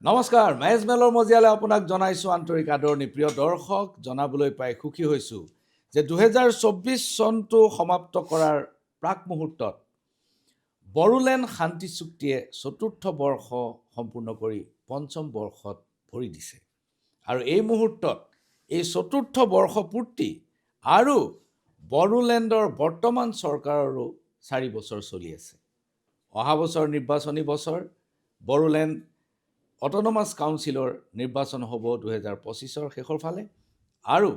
নমস্কাৰ, মেজ মেলৰ মজিয়ালে আপোনাক জনাইছোঁ আন্তৰিক আদৰণি। প্ৰিয় দৰ্শক, জনাবলৈ পাই সুখী হৈছোঁ যে 2024 চনটো সমাপ্ত কৰাৰ প্ৰাক মুহূৰ্তত বড়োলেণ্ড শান্তি চুক্তিয়ে চতুৰ্থ বৰ্ষ সম্পূৰ্ণ কৰি পঞ্চম বৰ্ষত ভৰি দিছে। আৰু এই মুহূৰ্তত এই চতুৰ্থ বৰ্ষ পূৰ্তি আৰু বড়োলেণ্ডৰ বৰ্তমান চৰকাৰৰো 4 বছৰ চলি আছে। অহা বছৰ নিৰ্বাচনী বছৰ, বড়োলেণ্ড অট'নমাছ কাউন্সিলৰ নিৰ্বাচন হ'ব 2025ৰ শেষৰ ফালে। আৰু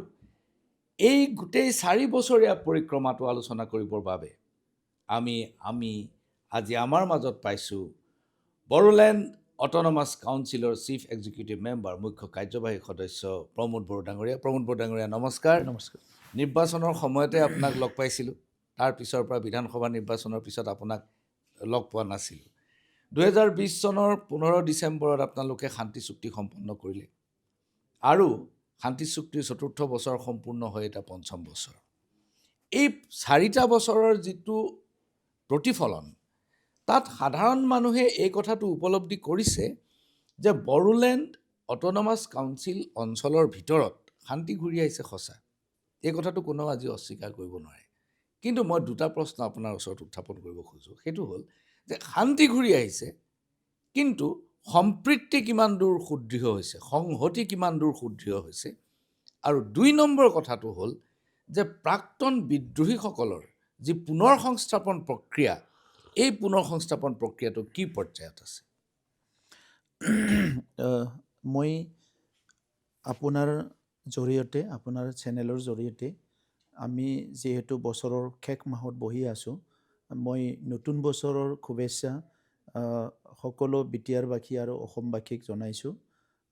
এই গোটেই 4 বছৰীয়া পৰিক্ৰমাটো আলোচনা কৰিবৰ বাবে আমি আজি আমাৰ মাজত পাইছোঁ বড়োলেণ্ড অট'নমাছ কাউন্সিলৰ চিফ এক্সিকিউটিভ মেম্বাৰ, মুখ্য কাৰ্যবাহী সদস্য প্ৰমোদ বড়ো ডাঙৰীয়া। প্ৰমোদ বড়ো ডাঙৰীয়া, নমস্কাৰ। নমস্কাৰ। নিৰ্বাচনৰ সময়তে আপোনাক লগ পাইছিলোঁ, তাৰ পিছৰ পৰা বিধানসভা নিৰ্বাচনৰ পিছত আপোনাক লগ পোৱা নাছিলোঁ। 2020 চনৰ 15 ডিচেম্বৰত আপোনালোকে শান্তি চুক্তি সম্পন্ন কৰিলে আৰু শান্তি চুক্তিৰ চতুৰ্থ বছৰ সম্পূৰ্ণ হয় এটা পঞ্চম বছৰ। এই 4টা বছৰৰ যিটো প্ৰতিফলন, তাত সাধাৰণ মানুহে এই কথাটো উপলব্ধি কৰিছে যে বড়োলেণ্ড অট'নমাছ কাউন্সিল অঞ্চলৰ ভিতৰত শান্তি ঘূৰি আহিছে সঁচা। এই কথাটো কোনেও আজি অস্বীকাৰ কৰিব নোৱাৰে। কিন্তু মই দুটা প্ৰশ্ন আপোনাৰ ওচৰত উত্থাপন কৰিব খোজোঁ। সেইটো হ'ল যে শান্তি ঘূৰি আহিছে, কিন্তু সম্প্ৰীতি কিমান দূৰ সুদৃঢ় হৈছে, সংহতি কিমান দূৰ সুদৃঢ় হৈছে। আৰু 2 নম্বৰ কথাটো হ'ল যে প্ৰাক্তন বিদ্ৰোহীসকলৰ যি পুনৰ সংস্থাপন প্ৰক্ৰিয়া, এই পুনৰ সংস্থাপন প্ৰক্ৰিয়াটো কি পৰ্যায়ত আছে? মই আপোনাৰ জৰিয়তে, আপোনাৰ চেনেলৰ জৰিয়তে, আমি যিহেতু বছৰৰ শেষ মাহত বহি আছোঁ, মই নতুন বছৰৰ শুভেচ্ছা সকলো বিটিআৰবাসী আৰু অসমবাসীক জনাইছোঁ।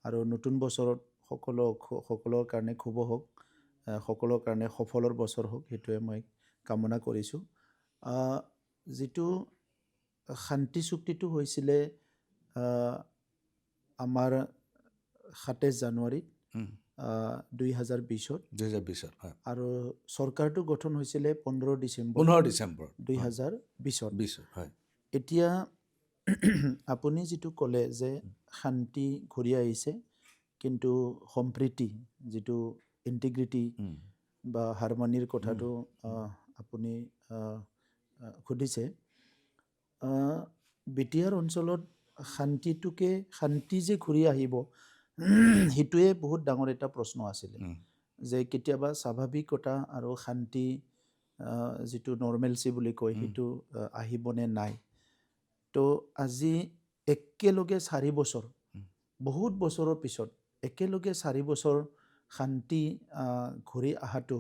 আৰু নতুন বছৰত সকলৰ কাৰণে শুভ হওক, সকলৰ কাৰণে সফলৰ বছৰ হওক, সেইটোৱে মই কামনা কৰিছোঁ। যিটো শান্তি চুক্তিটো হৈছিলে আমাৰ 27 জানুৱাৰীত 2020 হয়। আৰু চৰকাৰটো গঠন হৈছিলে 15 ডিচেম্বৰ 2020 হয়। এতিয়া আপুনি যিটো ক'লে যে শান্তি ঘূৰি আহিছে, কিন্তু সম্প্ৰীতি, যিটো ইণ্টিগ্ৰিটি বা হাৰমনিৰ কথাটো আপুনি সুধিছে। বিটিআৰ অঞ্চলত শান্তি যে ঘূৰি আহিব, সেইটোৱে বহুত ডাঙৰ এটা প্ৰশ্ন আছিলে। যে কেতিয়াবা স্বাভাৱিকতা আৰু শান্তি, যিটো নৰ্মেলচি বুলি কয়, সেইটো আহিবনে নাই। তো আজি একেলগে 4 বছৰ, বহুত বছৰৰ পিছত একেলগে 4 বছৰ শান্তি ঘূৰি অহাটো,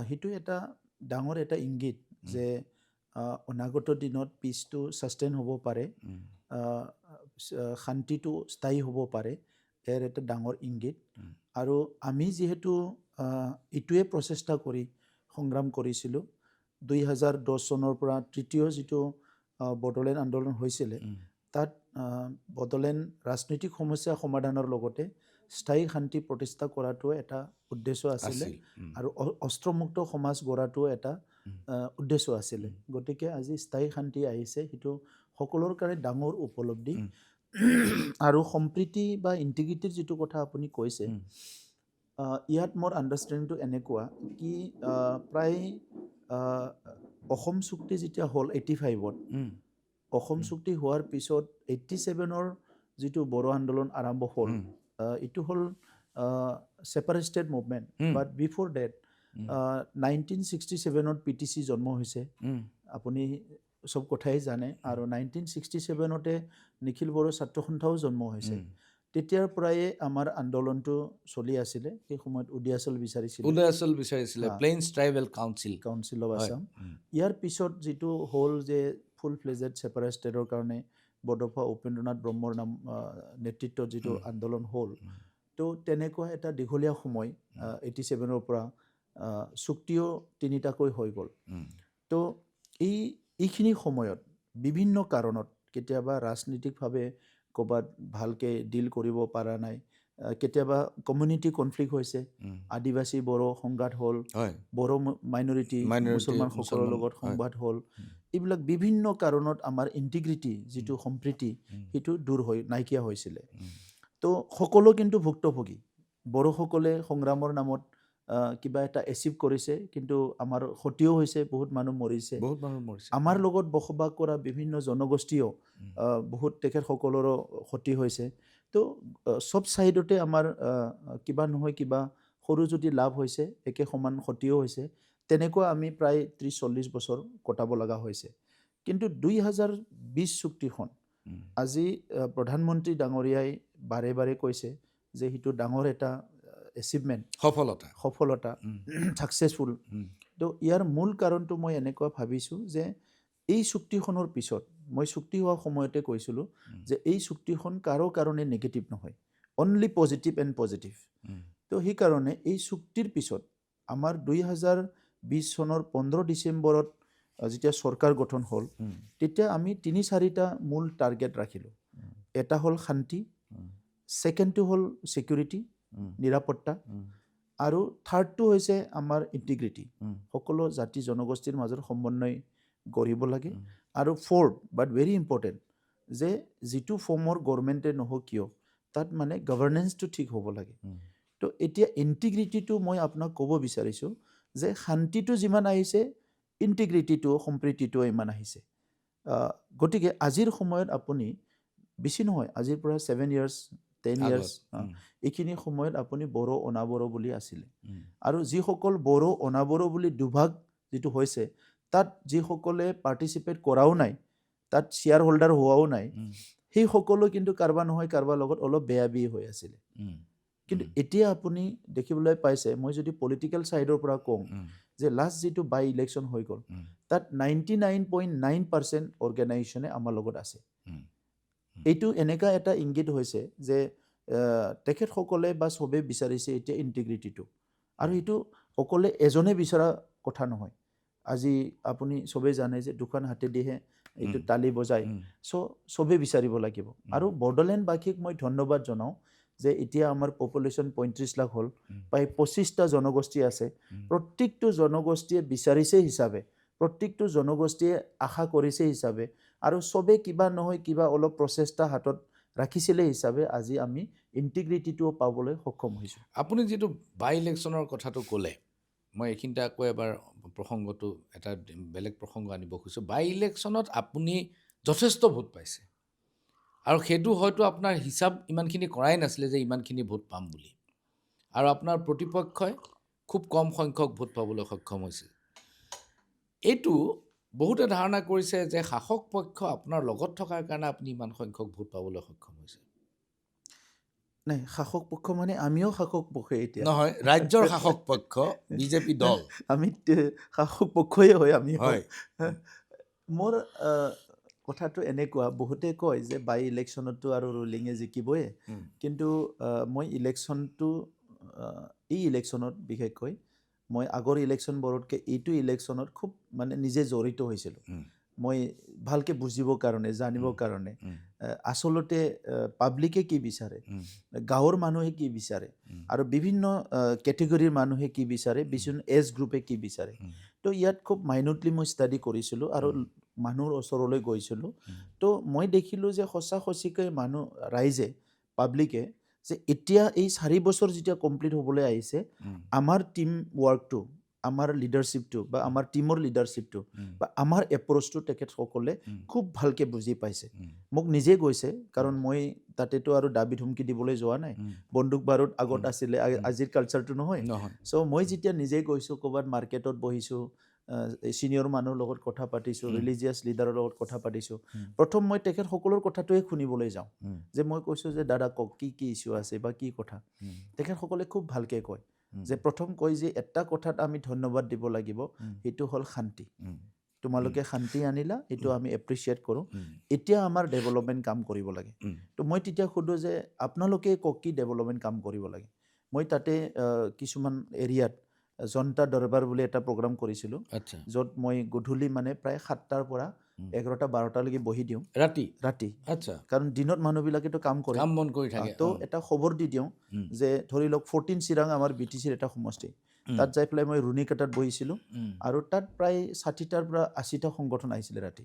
সেইটো এটা ডাঙৰ এটা ইংগিত যে অনাগত দিনত পিচটো ছাষ্টেইন হ'ব পাৰে, শান্তিটো স্থায়ী হ'ব পাৰে। ইয়াৰ এটা ডাঙৰ ইংগিত। আৰু আমি যিহেতু এইটোৱে প্ৰচেষ্টা কৰি সংগ্ৰাম কৰিছিলোঁ, 2010 চনৰ পৰা তৃতীয় যিটো বড়োলেণ্ড আন্দোলন হৈছিলে, তাত বড়োলেণ্ড ৰাজনৈতিক সমস্যা সমাধানৰ লগতে স্থায়ী শান্তি প্ৰতিষ্ঠা কৰাটো এটা উদ্দেশ্য আছিলে, আৰু অস্ত্ৰমুক্ত সমাজ গঢ়াটো এটা উদ্দেশ্য আছিলে। গতিকে আজি স্থায়ী শান্তি আহিছে, সেইটো সকলোৰ কাৰণে ডাঙৰ উপলব্ধি। আৰু সম্প্ৰীতি বা ইণ্টিগ্ৰিটিৰ যিটো কথা আপুনি কৈছে, ইয়াত মোৰ আণ্ডাৰষ্টেণ্ডিংটো এনেকুৱা কি, প্ৰায় অসম চুক্তি যেতিয়া হ'ল 85ত, অসম চুক্তি হোৱাৰ পিছত 87ৰ যিটো বড়ো আন্দোলন আৰম্ভ হ'ল, এইটো হ'ল ছেপাৰেটেড মুভমেণ্ট। বাট বিফৰ ডেট 1967ত PTC জন্ম হৈছে, আপুনি চব কথাই জানে। আৰু 1967তে নিখিল বড়ো ছাত্ৰ সন্থাও জন্ম হৈছে। তেতিয়াৰ পৰাই আমাৰ আন্দোলনটো চলি আছিলে। সেই সময়ত উদয়াচল বিচাৰিছিলে, plains tribal council of Assam. ইয়াৰ পিছত যিটো হ'ল যে ফুল ফ্লেজেড ছেপাৰেটেডৰ কাৰণে বডোফা উপেন্দ্ৰনাথ ব্ৰহ্মৰ নেতৃত্বত যিটো আন্দোলন হ'ল, তো তেনেকুৱা এটা দীঘলীয়া সময় 87ৰ পৰা চুক্তিও 3টাকৈ হৈ গ'ল। তো এইখিনি সময়ত বিভিন্ন কাৰণত, কেতিয়াবা ৰাজনীতিকভাৱে ক'ৰবাত ভালকৈ ডিল কৰিব পৰা নাই, কেতিয়াবা কমিউনিটি কনফ্লিক্ট হৈছে, আদিবাসী বড়ো সংঘাত হ'ল, বড়ো মাইনৰিটি মুছলমানসকলৰ লগত সংঘাত হ'ল। এইবিলাক বিভিন্ন কাৰণত আমাৰ ইণ্টিগ্ৰিটি যিটো সম্প্ৰীতি উম, সেইটো দূৰ হৈ নাইকিয়া হৈছিলে উম, তো সকলো কিন্তু ভুক্তভোগী বড়োসকলে সংগ্ৰামৰ নামত কিবা এটা এচিভ কৰিছে কিন্তু আমাৰ ক্ষতিও হৈছে বহুত মানুহ মৰিছে বহুত মানুহ মৰিছে আমাৰ লগত বসবাস কৰা বিভিন্ন জনগোষ্ঠীও উম, বহুত তেখেতসকলৰো ক্ষতি হৈছে তো চব ছাইডতে আমাৰ কিবা নহয় কিবা সৰু যদি লাভ হৈছে একে সমান ক্ষতিও হৈছে তেনেকুৱা আমি প্ৰায় 30-40 বছৰ কটাব লগা হৈছে কিন্তু 2020 চুক্তিখন উম, আজি প্ৰধানমন্ত্ৰী ডাঙৰীয়াই বাৰে বাৰে কৈছে যে সেইটো ডাঙৰ এটা এচিভমেণ্ট সফলতা সফলতা উম, ছাকচেছফুল উম, তো ইয়াৰ মূল কাৰণটো মই এনেকুৱা ভাবিছোঁ যে এই চুক্তিখনৰ পিছত মই চুক্তি হোৱা সময়তে কৈছিলোঁ উম, যে এই চুক্তিখন কাৰো কাৰণে নিগেটিভ নহয় অনলি পজিটিভ এণ্ড পজিটিভ উম, তো সেইকাৰণে এই চুক্তিৰ পিছত আমাৰ 2020 চনৰ 15 ডিচেম্বৰত যেতিয়া চৰকাৰ গঠন হ'ল উম, তেতিয়া আমি 3-4টা মূল টাৰ্গেট ৰাখিলোঁ উম, এটা হ'ল শান্তি উম, ছেকেণ্ডটো হ'ল ছিকিউৰিটি উম, নিৰাপত্তা উম, আৰু থাৰ্ডটো হৈছে আমাৰ ইণ্টিগ্ৰিটি উম, সকলো জাতি জনগোষ্ঠীৰ মাজত সমন্বয় গঢ়িব লাগে উম, আৰু ফ'ৰ্থ বাট ভেৰি ইম্পৰ্টেণ্ট যে যিটো ফৰ্মৰ গভৰ্ণমেণ্টে নহওক কিয় তাত মানে গভৰ্ণেন্সটো ঠিক হ'ব লাগে উম, তো এতিয়া ইণ্টিগ্ৰিটিটো মই আপোনাক ক'ব বিচাৰিছোঁ যে শান্তিটো যিমান আহিছে ইণ্টিগ্ৰিটিটো সম্প্ৰীতিটো ইমান আহিছে গতিকে আজিৰ সময়ত আপুনি বেছি নহয় আজিৰ পৰা 7 ইয়াৰ্ছ 10 ইয়াৰ্ছ আগত উম, এইখিনি সময়ত আপুনি বড়ো অনাবড়ো বুলি আছিলে উম, আৰু যিসকল বড়ো অনাবড়ো বুলি দুভাগ যিটো হৈছে তাত যিসকলে পাৰ্টিচিপেট কৰাও নাই তাত শ্বেয়াৰ হোল্ডাৰ হোৱাও নাই উম, সেই সকলো কিন্তু কাৰোবাৰ নহয় কাৰোবাৰ লগত অলপ বেয়া বেয়ি হৈ আছিলে উম, কিন্তু এতিয়া আপুনি দেখিবলৈ পাইছে মই যদি পলিটিকেল ছাইডৰ পৰা কওঁ উম, যে লাষ্ট যিটো বাই ইলেকশ্যন হৈ গ'ল উম, তাত 99.9% অৰ্গেনাইজেশ্যনে আমাৰ লগত আছে উম, এইটো এনেকা এটা ইংগিত হৈছে যে তেখেতসকলে বা চবেই বিচাৰিছে এতিয়া ইণ্টিগ্ৰিটিটো আৰু সেইটো অকলে এজনে বিচৰা কথা নহয় আজি আপুনি চবেই জানে যে দুখন হাতেদিহে এইটো তালি বজায় উম, চবেই বিচাৰিব লাগিব আৰু বড়োলেণ্ডবাসীক মই ধন্যবাদ জনাওঁ যে এতিয়া আমাৰ পপুলেশ্যন 35 লাখ হ'ল প্ৰায় 25টা জনগোষ্ঠী আছে প্ৰত্যেকটো জনগোষ্ঠীয়ে বিচাৰিছে হিচাপে প্ৰত্যেকটো জনগোষ্ঠীয়ে আশা কৰিছে হিচাপে আৰু চবে কিবা নহয় কিবা অলপ প্ৰচেষ্টা হাতত ৰাখিছিলে হিচাপে আজি আমি ইণ্টিগ্ৰিটিটোও পাবলৈ সক্ষম হৈছোঁ আপুনি যিটো বাই ইলেকশ্যনৰ কথাটো ক'লে মই এইখিনিতে আকৌ এবাৰ প্ৰসংগটো এটা বেলেগ প্ৰসংগ আনিব খুজিছোঁ বাই ইলেকশ্যনত আপুনি যথেষ্ট ভোট পাইছে আৰু সেইটো হয়তো আপোনাৰ হিচাপ ইমানখিনি কৰাই নাছিলে যে ইমানখিনি ভোট পাম বুলি আৰু আপোনাৰ প্ৰতিপক্ষই খুব কম সংখ্যক ভোট পাবলৈ সক্ষম হৈছিল এইটো বহুতে ধাৰণা কৰিছে যে শাসক পক্ষ আপোনাৰ লগত থকাৰ কাৰণে আপুনি ইমান সংখ্যক ভোট পাবলৈ সক্ষম হৈছে নাই শাসক পক্ষ মানে আমিও শাসক পক্ষে এতিয়া নহয় ৰাজ্যৰ শাসক পক্ষ বিজেপি দল আমি শাসক পক্ষই হয় আমি হয় মোৰ কথাটো এনেকুৱা বহুতে কয় যে বাই ইলেকশ্যনতো আৰু ৰুলিঙে জিকিবই উম, কিন্তু মই ইলেকশ্যনটো এই ইলেকশ্যনত বিশেষকৈ মই আগৰ ইলেকশ্যনবোৰতকৈ এইটো ইলেকশ্যনত খুব মানে নিজে জড়িত হৈছিলোঁ উম, মই ভালকৈ বুজিবৰ কাৰণে জানিবৰ কাৰণে উম, আচলতে পাব্লিকে কি বিচাৰে উম, গাঁৱৰ মানুহে কি বিচাৰে উম, আৰু বিভিন্ন কেটেগৰীৰ মানুহে কি বিচাৰে বিভিন্ন এজ গ্ৰুপে কি বিচাৰে উম, তো ইয়াত খুব মাইনুটলি মই ষ্টাডি কৰিছিলোঁ আৰু মানুহৰ ওচৰলৈ গৈছিলোঁ তো মই দেখিলোঁ যে সঁচাকৈ মানুহ ৰাইজে পাব্লিকে যে এতিয়া এই 4 বছৰ যেতিয়া কমপ্লিট হ'বলৈ আহিছে উম, আমাৰ টিম ৱৰ্কটো আমাৰ লিডাৰশ্বিপটো বা আমাৰ টিমৰ লিডাৰশ্বিপটো উম, বা আমাৰ এপ্ৰ'চটো তেখেতসকলে উম, খুব ভালকৈ বুজি পাইছে উম, মোক নিজে গৈছে কাৰণ মই তাতেতো আৰু দাবী ধমকি দিবলৈ যোৱা নাই উম, বন্দুক বাৰুদ আগত আছিলে আজিৰ কালচাৰটো নহয় নহয় চ' মই যেতিয়া নিজে গৈছোঁ ক'ৰবাত মাৰ্কেটত বহিছোঁ ছিনিয়ৰ মানুহৰ লগত কথা পাতিছোঁ ৰিলিজিয়াছ লিডাৰৰ লগত কথা পাতিছোঁ প্ৰথম মই তেখেতসকলৰ কথাটোৱে শুনিবলৈ যাওঁ যে মই কৈছোঁ যে দাদা কওক কি ইছ্যু আছে বা কি কথা তেখেতসকলে খুব ভালকৈ কয় যে প্ৰথম কয় যে এটা কথাত আমি ধন্যবাদ দিব লাগিব সেইটো হ'ল শান্তি তোমালোকে শান্তি আনিলা এইটো আমি এপ্ৰিচিয়েট কৰোঁ এতিয়া আমাৰ ডেভেলপমেণ্ট কাম কৰিব লাগে তো মই তেতিয়া সোধোঁ যে আপোনালোকে কওক কি ডেভেলপমেণ্ট কাম কৰিব লাগে মই তাতে কিছুমান এৰিয়াত জনতা দৰবাৰ বুলি এটা প্ৰগ্ৰাম কৰিছিলোঁ আচ্ছা য'ত মই গধূলি মানে প্ৰায় 7টাৰ পৰা 11টা 12টালৈকে বহি দিওঁ ৰাতি ৰাতি, আচ্ছা কাৰণ দিনত মানুহবিলাকেতো কাম কৰে। কাম বন কৰি থাকে তো এটা খবৰ দি দিওঁ যে ধৰি লওক 14 চিৰাং আমাৰ BTCৰ এটা সমষ্টি, তাত যাই পেলাই মই ৰুণিকাটাত বহিছিলোঁ আৰু তাত প্ৰায় 60টাৰ পৰা 80টা সংগঠন আহিছিলে ৰাতি,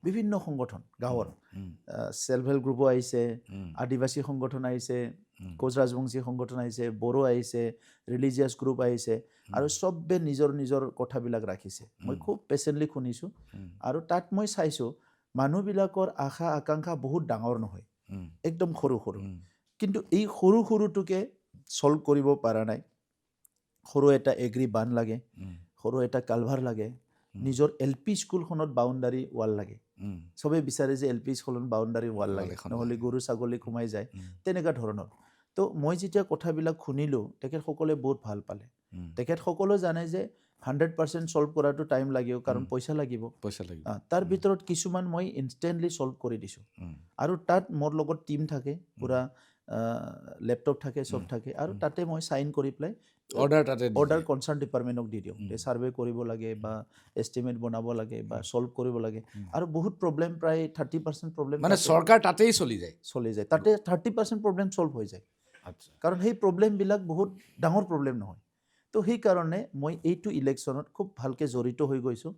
বিভিন্ন সংগঠন গাঁৱৰ চেল্ফ হেল্প গ্ৰুপো আহিছে, আদিবাসী সংগঠন আহিছে, কোচ ৰাজবংশী সংগঠন আহিছে, বড়ো আহিছে, ৰিলিজিয়াছ গ্ৰুপ আহিছে আৰু চবে নিজৰ নিজৰ কথাবিলাক ৰাখিছে। মই খুব পেচেণ্টলি শুনিছোঁ আৰু তাত মই চাইছোঁ মানুহবিলাকৰ আশা আকাংক্ষা বহুত ডাঙৰ নহয়, একদম সৰু সৰু, কিন্তু এই সৰু সৰুটোকে ছল্ভ কৰিব পৰা নাই। সৰু এটা এগ্ৰি বান লাগে, সৰু এটা কালভাৰ লাগে, নিজৰ LP স্কুলখনত বাউণ্ডাৰী ৱাল লাগে। চবেই বিচাৰে যে LP স্কুলত বাউণ্ডাৰী ৱাল লাগে, নহ'লে গৰু ছাগলী সোমাই যায়, তেনেকুৱা ধৰণৰ। তো মই যেতিয়া কথাবিলাক শুনিলোঁ, তেখেতসকলে বহুত ভাল পালে। তেখেতসকলেও জানে যে 100% ছল্ভ কৰাটো টাইম লাগিব, কাৰণ পইচা লাগিব। তাৰ ভিতৰত কিছুমান মই ইনষ্টেণ্টলি ছল্ভ কৰি দিছোঁ আৰু তাত মোৰ লগত টীম থাকে, পূৰা লেপটপ থাকে, চব থাকে আৰু তাতে মই চাইন কৰি পেলাই অৰ্ডাৰ কনচাৰ্ণ ডিপাৰ্টমেণ্টক দি দিওঁ, ছাৰ্ভে কৰিব লাগে বা এষ্টিমেট বনাব লাগে বা ছল্ভ কৰিব লাগে। আৰু বহুত প্ৰব্লেম, প্ৰায় 30% প্ৰব্লেম মানে চৰকাৰ তাতেই চলি যায় তাতে 30% প্ৰব্লেম ছল্ভ হৈ যায়, কাৰণ সেই প্ৰব্লেমবিলাক বহুত ডাঙৰ প্ৰব্লেম নহয়। তো সেইকাৰণে মই এইটো ইলেকশ্যনত খুব ভালকৈ জড়িত হৈ গৈছোঁ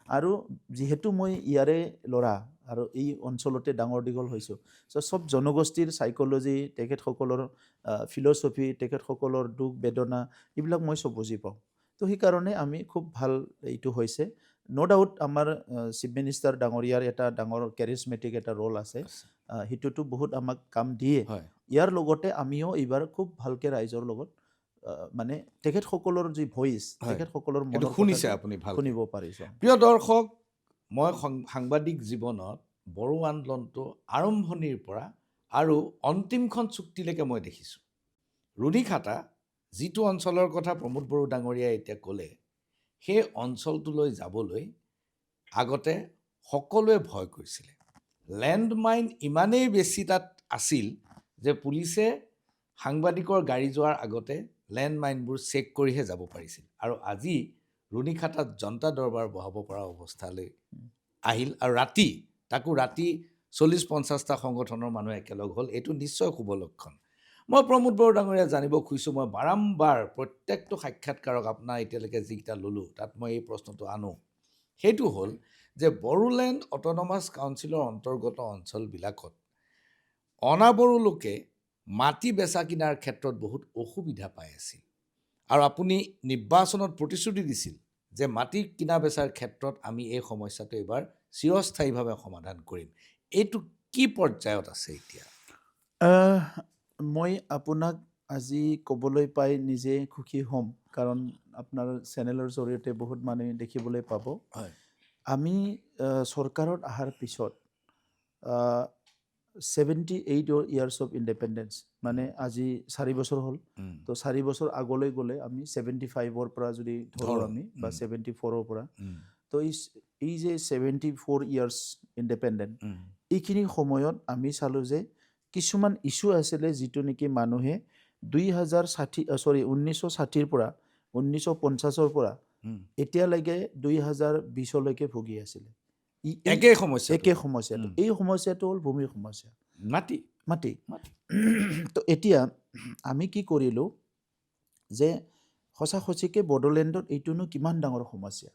আৰু যিহেতু মই ইয়াৰে ল'ৰা আৰু এই অঞ্চলতে ডাঙৰ দীঘল হৈছোঁ, চ' চব জনগোষ্ঠীৰ চাইক'লজি, তেখেতসকলৰ ফিল'চফি, তেখেতসকলৰ দুখ বেদনা, এইবিলাক মই চব বুজি পাওঁ। তো সেইকাৰণে আমি খুব ভাল এইটো হৈছে। ন' ডাউট আমাৰ চিফ মিনিষ্টাৰ ডাঙৰীয়াৰ এটা ডাঙৰ কেৰিজমেটিক এটা ৰ'ল আছে, সেইটোতো বহুত আমাক কাম দিয়ে। ইয়াৰ লগতে আমিও এইবাৰ খুব ভালকৈ ৰাইজৰ লগত মানে তেখেতসকলৰ যি ভইচ, তেখেতসকলৰ মনৰ শুনিছে আপুনি ভাল শুনিব পাৰিছোঁ। প্ৰিয় দৰ্শক, মই সাংবাদিক জীৱনত বড়ো আন্দোলনটো আৰম্ভণিৰ পৰা আৰু অন্তিমখন চুক্তিলৈকে মই দেখিছোঁ। ৰুণিখাটা যিটো অঞ্চলৰ কথা প্ৰমোদ বড়ো ডাঙৰীয়াই এতিয়া ক'লে, সেই অঞ্চলটোলৈ যাবলৈ আগতে সকলোৱে ভয় কৰিছিলে। লেণ্ডমাইন ইমানেই বেছি তাত আছিল যে পুলিচে সাংবাদিকৰ গাড়ী যোৱাৰ আগতে লেণ্ডমাইনবোৰ চেক কৰিহে যাব পাৰিছিল। আৰু আজি ৰুণিখাটাত জনতা দৰবাৰ বহাব পৰা অৱস্থালৈ আহিল, আৰু তাকো ৰাতি 40-50টা সংগঠনৰ মানুহ একেলগ হ'ল, এইটো নিশ্চয় শুভ লক্ষণ। মই প্ৰমোদ বড়ো ডাঙৰীয়া জানিব খুজিছোঁ, মই বাৰম্বাৰ প্ৰত্যেকটো সাক্ষাৎকাৰক আপোনাৰ এতিয়ালৈকে যিকেইটা ল'লোঁ, তাত মই এই প্ৰশ্নটো আনো, সেইটো হ'ল যে বড়োলেণ্ড অট'নমাছ কাউন্সিলৰ অন্তৰ্গত অঞ্চলবিলাকত অনাবড়ো লোকে মাটি বেচা কিনাৰ ক্ষেত্ৰত বহুত অসুবিধা পাই আছিল, আৰু আপুনি নিৰ্বাচনত প্ৰতিশ্ৰুতি দিছিল যে মাটি কিনা বেচাৰ ক্ষেত্ৰত আমি এই সমস্যাটো এইবাৰ চিৰস্থায়ীভাৱে সমাধান কৰিম। এইটো কি পৰ্যায়ত আছে এতিয়া? মই আপোনাক আজি ক'বলৈ পাই নিজে সুখী হ'ম, কাৰণ আপোনাৰ চেনেলৰ জৰিয়তে বহুত মানুহে দেখিবলৈ পাব। আমি চৰকাৰত অহাৰ পিছত 78 years of independence, মানে আজি 4 বছৰ হ'ল। তো 4 বছৰ আগলৈ গ'লে আমি 75ৰ পৰা যদি ধৰোঁ আমি, বা 74ৰ পৰা, তো এই যে 74 years ইণ্ডিপেণ্ডেণ্ট, এইখিনি সময়ত আমি চালোঁ যে কিছুমান ইছ্যু আছিলে যিটো নেকি মানুহে 1960ৰ পৰা 1950ৰ পৰা এতিয়ালৈকে 2020লৈকে ভুগি আছিলে। একে সমস্যাটো। এই সমস্যাটো হ'ল ভূমিৰ সমস্যা, মাটি। তো এতিয়া আমি কি কৰিলোঁ যে সঁচাকৈ বড়োলেণ্ডত এইটোনো কিমান ডাঙৰ সমস্যা,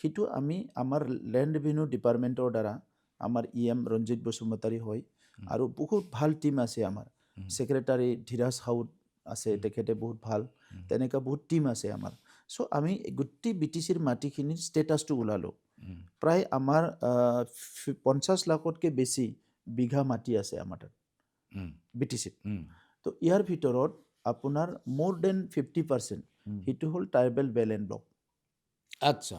সেইটো আমি আমাৰ লেণ্ড ৰেভিনিউ ডিপাৰ্টমেণ্টৰ দ্বাৰা, আমাৰ EM ৰঞ্জিত বসুমতাৰী হয় আৰু বহুত ভাল টীম আছে আমাৰ, ছেক্ৰেটাৰী ধীৰাজ হাউদ আছে, তেখেতে বহুত ভাল, তেনেকুৱা বহুত টীম আছে আমাৰ। চ' আমি গোটেই BTCৰ মাটিখিনিৰ ষ্টেটাছটো ওলালোঁ। প্ৰায় আমাৰ 50 লাখতকৈ বেছি বিঘা মাটি আছে আমাৰ তাত BTCত। তো ইয়াৰ ভিতৰত আপোনাৰ more than 50% সেইটো হ'ল ট্ৰাইবেল বেল এণ্ড ব্লক। আচ্ছা,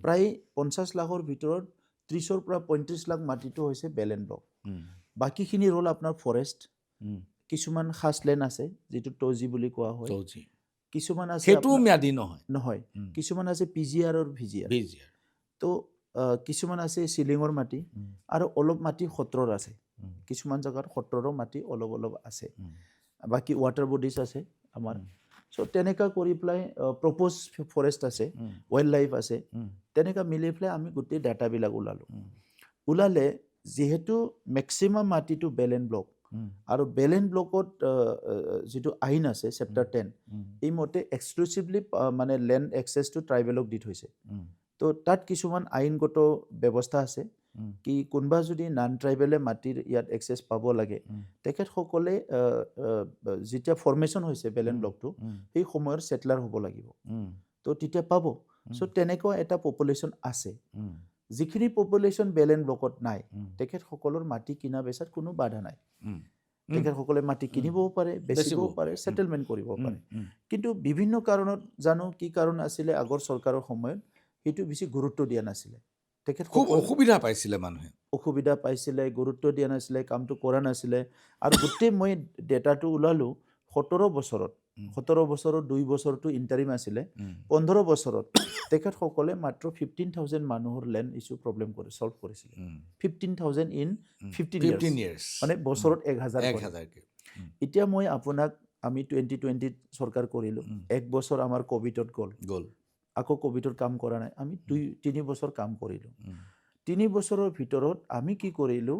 প্ৰায় 50 লাখৰ ভিতৰত 30ৰ পৰা 35 লাখ মাটিটো হৈছে বেল এণ্ড ব্লক। বাকীখিনি হ'ল আপোনাৰ ফৰেষ্ট, কিছুমান খাছলেণ্ড আছে যিটো টজি বুলি কোৱা হয়, কিছুমান আছে ম্যাদী নহয়, কিছুমান আছে PGR আৰু VGR, তো কিছুমান আছে চিলিঙৰ মাটি, আৰু অলপ মাটি সত্ৰৰ আছে, কিছুমান জেগাত সত্ৰৰো মাটি অলপ আছে, বাকী ৱাটাৰ বডিজ আছে আমাৰ। চ' তেনেকুৱা কৰি পেলাই প্ৰপ'জ ফৰেষ্ট আছে, ৱাইল্ড লাইফ আছে, তেনেকুৱা মিলি পেলাই আমি গোটেই ডাটাবিলাক ওলালোঁ। ওলালে যিহেতু মেক্সিমাম মাটিটো বেলেন ব্লক আৰু বেলেন ব্লকত যিটো আইন আছে চেপ্টাৰ 10 এই মতে এক্সক্লুচিভলি মানে লেণ্ড এক্সেছটো ট্ৰাইবেলক দি থৈছে তো তাত কিছুমান আইনগত ব্যৱস্থা আছে কি কোনোবা যদি নান ট্ৰাইবেলে মাটিৰ ইয়াত এক্সেছ পাব লাগে তেখেতসকলে যেতিয়া ফৰ্মেশ্যন হৈছে বেলেন ব্লকটো সেই সময়ৰ সেটলাৰ হ'ব লাগিব তো তেতিয়া পাব চ' তেনেকুৱা এটা পপুলেশ্যন আছে যিখিনি পপুলেশ্যন বেলেন ব্লকত নাই তেখেতসকলৰ মাটি কিনা বেচাত কোনো বাধা নাই তেখেতসকলে মাটি কিনিবও পাৰে বেচিবও পাৰে সেটেলমেণ্ট কৰিব পাৰে কিন্তু বিভিন্ন কাৰণত জানো কি কাৰণ আছিলে আগৰ চৰকাৰৰ সময়ত সেইটো বেছি গুৰুত্ব দিয়া নাছিলে খুব অসুবিধা পাইছিলে মানুহে অসুবিধা পাইছিলে গুৰুত্ব দিয়া নাছিলে কামটো কৰা নাছিলে আৰু গোটেই মই ডেটাটো ওলালো 17 বছৰত 2 বছৰটো ইণ্টাৰিম আছিলে 15 বছৰত তেখেতসকলে মাত্ৰ 15,000 মানুহৰ লেণ্ড ইছ্যু প্ৰব্লেম কৰি সলভ কৰিছিলে 15,000 ইন 15 ইয়াৰ্ছ মানে বছৰত 1,000 এতিয়া মই আপোনাক আমি 2020 চৰকাৰ কৰিলোঁ 1 বছৰ আমাৰ কোভিডত গ'ল আকৌ কোভিডৰ কাম কৰা নাই আমি 2-3 বছৰ কাম কৰিলোঁ 3 বছৰৰ ভিতৰত আমি কি কৰিলোঁ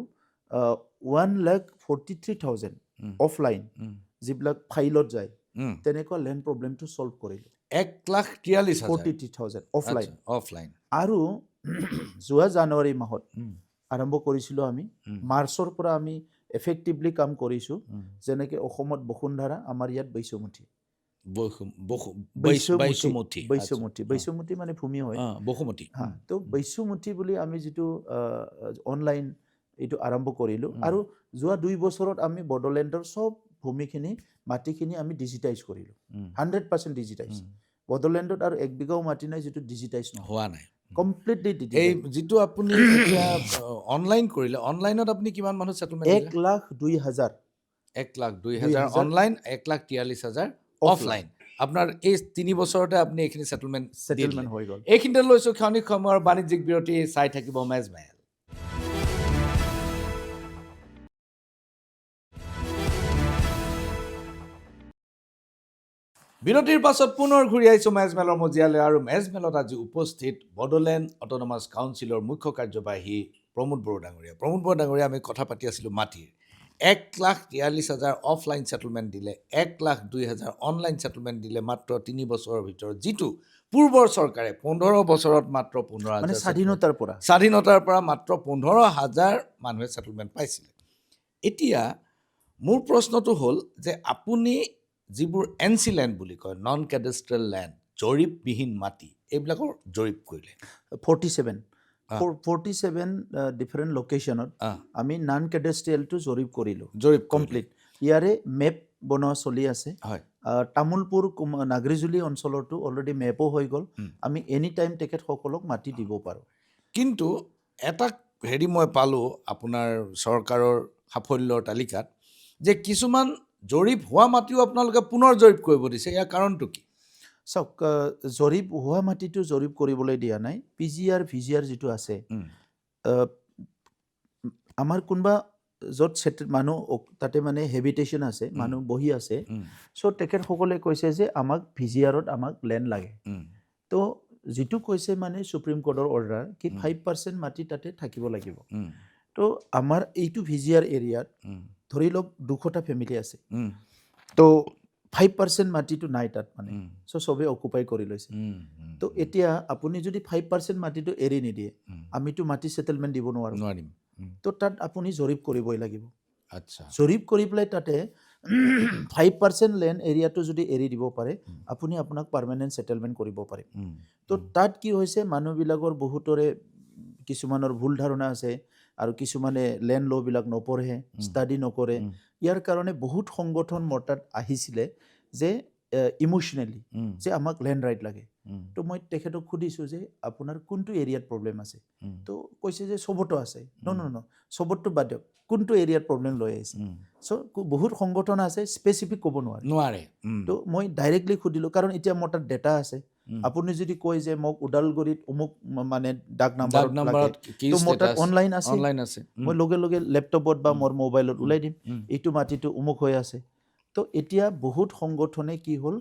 1,43,000 অফলাইন যিবিলাক ফাইলত যায় তেনেকুৱা লেণ্ড প্ৰব্লেমটো সলভ কৰিলোঁ 1,43,000 অফলাইন আৰু যোৱা জানুৱাৰী মাহত আৰম্ভ কৰিছিলোঁ আমি মাৰ্চৰ পৰা আমি এফেক্টিভলি কাম কৰিছোঁ যেনেকৈ অসমত বসুন্ধৰা আমাৰ ইয়াত বৈশ্যমুঠি মানে ভূমি হয় তো বৈশ্যমুঠি বুলি আমি যিটো অনলাইন এইটো আৰম্ভ কৰিলোঁ আৰু যোৱা 2 বছৰত আমি বড়োলেণ্ডৰ চব ভূমিখিনি মাটিখিনি আমি ডিজিটাইজ কৰিলোঁ 100% ডিজিটাইজ বড়োলেণ্ডত আৰু 1 বিঘাও মাটি নাই যিটো ডিজিটাইজ হোৱা নাই কমপ্লিটলি এই যিটো আপুনি এতিয়া অনলাইন কৰিলে অনলাইনত আপুনি কিমান মানুহ সেটেলমেণ্ট 1,02,000 1,02,000 অনলাইন 1,43,000 অফলাইন আপোনাৰ এই 3 বছৰতে আপুনি এইখিনি সেটেলমেণ্ট হৈ গ'ল এইখিনিতে লৈছোঁ ক্ষণিক সময়ৰ বাণিজ্যিক বিৰতি চাই থাকিব মেজমেল বিৰতিৰ পাছত পুনৰ ঘূৰি আহিছোঁ মেজমেলৰ মজিয়ালৈ আৰু মেজমেলত আজি উপস্থিত বড়োলেণ্ড অট'নমাছ কাউন্সিলৰ মুখ্য কাৰ্যবাহী প্ৰমোদ বড়ো ডাঙৰীয়া আমি কথা পাতি আছিলোঁ মাটিৰ 1,43,000 অফলাইন সেটেলমেণ্ট দিলে 1,02,000 অনলাইন সেটেলমেণ্ট দিলে মাত্ৰ 3 বছৰৰ ভিতৰত যিটো পূৰ্বৰ চৰকাৰে 15 বছৰত মাত্ৰ 15,000 স্বাধীনতাৰ পৰা মাত্ৰ 15,000 মানুহে সেটেলমেণ্ট পাইছিলে এতিয়া মোৰ প্ৰশ্নটো হ'ল যে আপুনি যিবোৰ এনচি লেণ্ড বুলি কয় নন কেডাষ্ট্ৰেল লেণ্ড জৰীপবিহীন মাটি এইবিলাকৰ জৰীপ কৰিলে 47 ডিফাৰেণ্ট লোকেশ্যনত আমি নন কেডাষ্ট্ৰিয়েলটো জৰীপ কৰিলোঁ কমপ্লিট ইয়াৰে মেপ বনোৱা চলি আছে তামোলপুৰ নাগৰিজুলি অঞ্চলতো অলৰেডি মেপো হৈ গ'ল আমি এনি টাইম তেখেতসকলক মাটি দিব পাৰোঁ কিন্তু এটা হেৰি মই পালোঁ আপোনাৰ চৰকাৰৰ সাফল্যৰ তালিকাত যে কিছুমান জৰীপ হোৱা মাটিও আপোনালোকে পুনৰ জৰীপ কৰিব দিছে ইয়াৰ কাৰণটো কি চাওক জৰীপ হোৱা মাটিটো জৰীপ কৰিবলৈ দিয়া নাই PGR VGR যিটো আছে আমাৰ কোনোবা য'ত মানুহ তাতে মানে হেবিটেশ্যন আছে মানুহ বহি আছে চ' তেখেতসকলে কৈছে যে আমাক VGRত আমাক লেণ্ড লাগে তো যিটো কৈছে মানে সুপ্ৰিম কোৰ্টৰ অৰ্ডাৰ কি 5% মাটি তাতে থাকিব লাগিব তো আমাৰ এইটো VGR এৰিয়াত ধৰি লওক 200টা ফেমিলি আছে তো 5% মাটিটো নাই তাত মানে চ' চবেই অকুপাই কৰি লৈছে তো এতিয়া আপুনি যদি 5% মাটিটো এৰি নিদিয়ে আমিতো মাটি সেটেলমেণ্ট দিব নোৱাৰিম তো তাত আপুনি জৰীপ কৰিবই লাগিব জৰীপ কৰি পেলাই তাতে 5% লেণ্ড এৰিয়াটো যদি এৰি দিব পাৰে আপুনি আপোনাক পাৰ্মানেণ্ট সেটেলমেণ্ট কৰিব পাৰিম তো তাত কি হৈছে মানুহবিলাকৰ বহুতৰে কিছুমানৰ ভুল ধাৰণা আছে আৰু কিছুমানে লেণ্ড ল'বিলাক নপঢ়ে ষ্টাডি নকৰে ইয়াৰ কাৰণে বহুত সংগঠন মোৰ তাত আহিছিলে যে ইমোশ্যনেলি যে আমাক লেণ্ড ৰাইট লাগে তো মই তেখেতক সুধিছোঁ যে আপোনাৰ কোনটো এৰিয়াত প্ৰব্লেম আছে তো কৈছে যে চবতো আছে ন চবতো বাদ দিয়ক কোনটো এৰিয়াত প্ৰব্লেম লৈ আহিছে চ' বহুত সংগঠন আছে স্পেচিফিক ক'ব নোৱাৰে তো মই ডাইৰেক্টলি সুধিলোঁ কাৰণ এতিয়া মোৰ তাত ডেটা আছে আপুনি যদি কয় যে মোক ওদালগুৰিত অমুক মানে ডাক নাম্বাৰত তো মোৰ তাত অনলাইন আছে মই লগে লগে লেপটপত বা মোৰ মোবাইলত ওলাই দিম এইটো মাটিটো অমুক হৈ আছে তো এতিয়া বহুত সংগঠনে কি হ'ল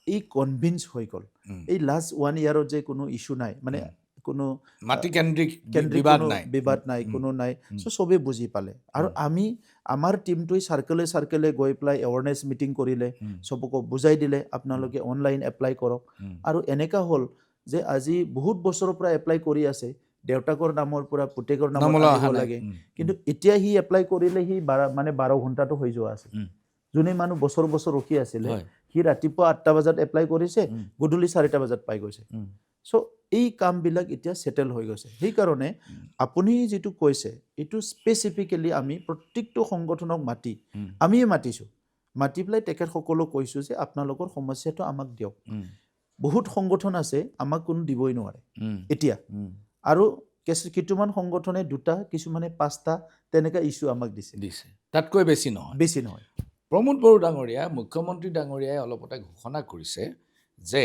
এই কনভিন্স হৈ গ'ল এই লাষ্ট 1 ইয়াৰত যে কোনো ইছ্যু নাই মানে কোনো মাটি কেন্দ্ৰিক কেন্দ্ৰিক বিবাদ কোনো নাই বিবাদ নাই কোনো নাই উম। চ' চবেই বুজি পালে আৰু আমাৰ টিমটোৱে চাৰ্কেলে গৈ পেলাই এৱাৰনেছ মিটিং কৰিলে উম। চবকো বুজাই দিলে আপোনালোকে অনলাইন এপ্লাই কৰক উম। আৰু এনেকা হ'ল যে আজি বহুত বছৰৰ পৰা এপ্লাই কৰি আছে দেউতাকৰ নামৰ পৰা পুতেকৰ নামত নামলৈ অহা আনিব নাই লাগে কিন্তু এতিয়া সি এপ্লাই কৰিলে সি 12 ঘণ্টাটো হৈ যোৱা আছে উম। যোনে মানুহ বছৰ ৰখি আছিলে হয়। সি ৰাতিপুৱা 8টা বজাত এপ্লাই কৰিছে উম। গধূলি 4টা বজাত পাই গৈছে উম। চ' এই কামবিলাক এতিয়া সেটেল হৈ গৈছে সেইকাৰণে আপুনি যিটো কৈছে এইটো স্পেচিফিকেলি আমি প্ৰত্যেকটো সংগঠনক উম। আমিয়ে মাতি পেলাই তেখেতসকলক কৈছোঁ যে আপোনালোকৰ সমস্যাটো আমাক দিয়ক উম। বহুত সংগঠন আছে আমাক কোনো দিবই নোৱাৰে উম। এতিয়া উম। আৰু কিছুমান সংগঠনে 2টা কিছুমানে 5টা তেনেকা ইছ্যু আমাক দিছে তাতকৈ বেছি নহয় প্ৰমোদ বড়ো ডাঙৰীয়া মুখ্যমন্ত্ৰী ডাঙৰীয়াই অলপতে ঘোষণা কৰিছে যে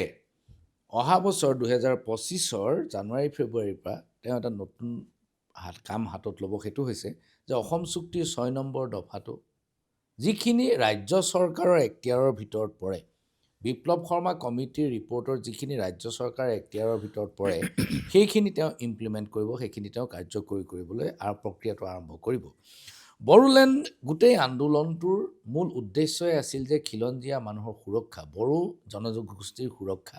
অহা বছৰ 2025 জানুৱাৰী ফেব্ৰুৱাৰীৰ পৰা তেওঁ এটা নতুন কাম হাতত ল'ব সেইটো হৈছে যে অসম চুক্তিৰ 6 নম্বৰ দফাটো যিখিনি ৰাজ্য চৰকাৰৰ এখতিয়াৰৰ ভিতৰত পৰে বিপ্লৱ শৰ্মা কমিটিৰ ৰিপৰ্টৰ যিখিনি ৰাজ্য চৰকাৰৰ এখতিয়াৰৰ ভিতৰত পৰে সেইখিনি তেওঁ ইমপ্লিমেণ্ট কৰিব সেইখিনি তেওঁ কাৰ্যকৰী কৰিবলৈ প্ৰক্ৰিয়াটো আৰম্ভ কৰিব বড়োলেণ্ড গোটেই আন্দোলনটোৰ মূল উদ্দেশ্যই আছিল যে খিলঞ্জীয়া মানুহৰ সুৰক্ষা বড়ো জনগোষ্ঠীৰ সুৰক্ষা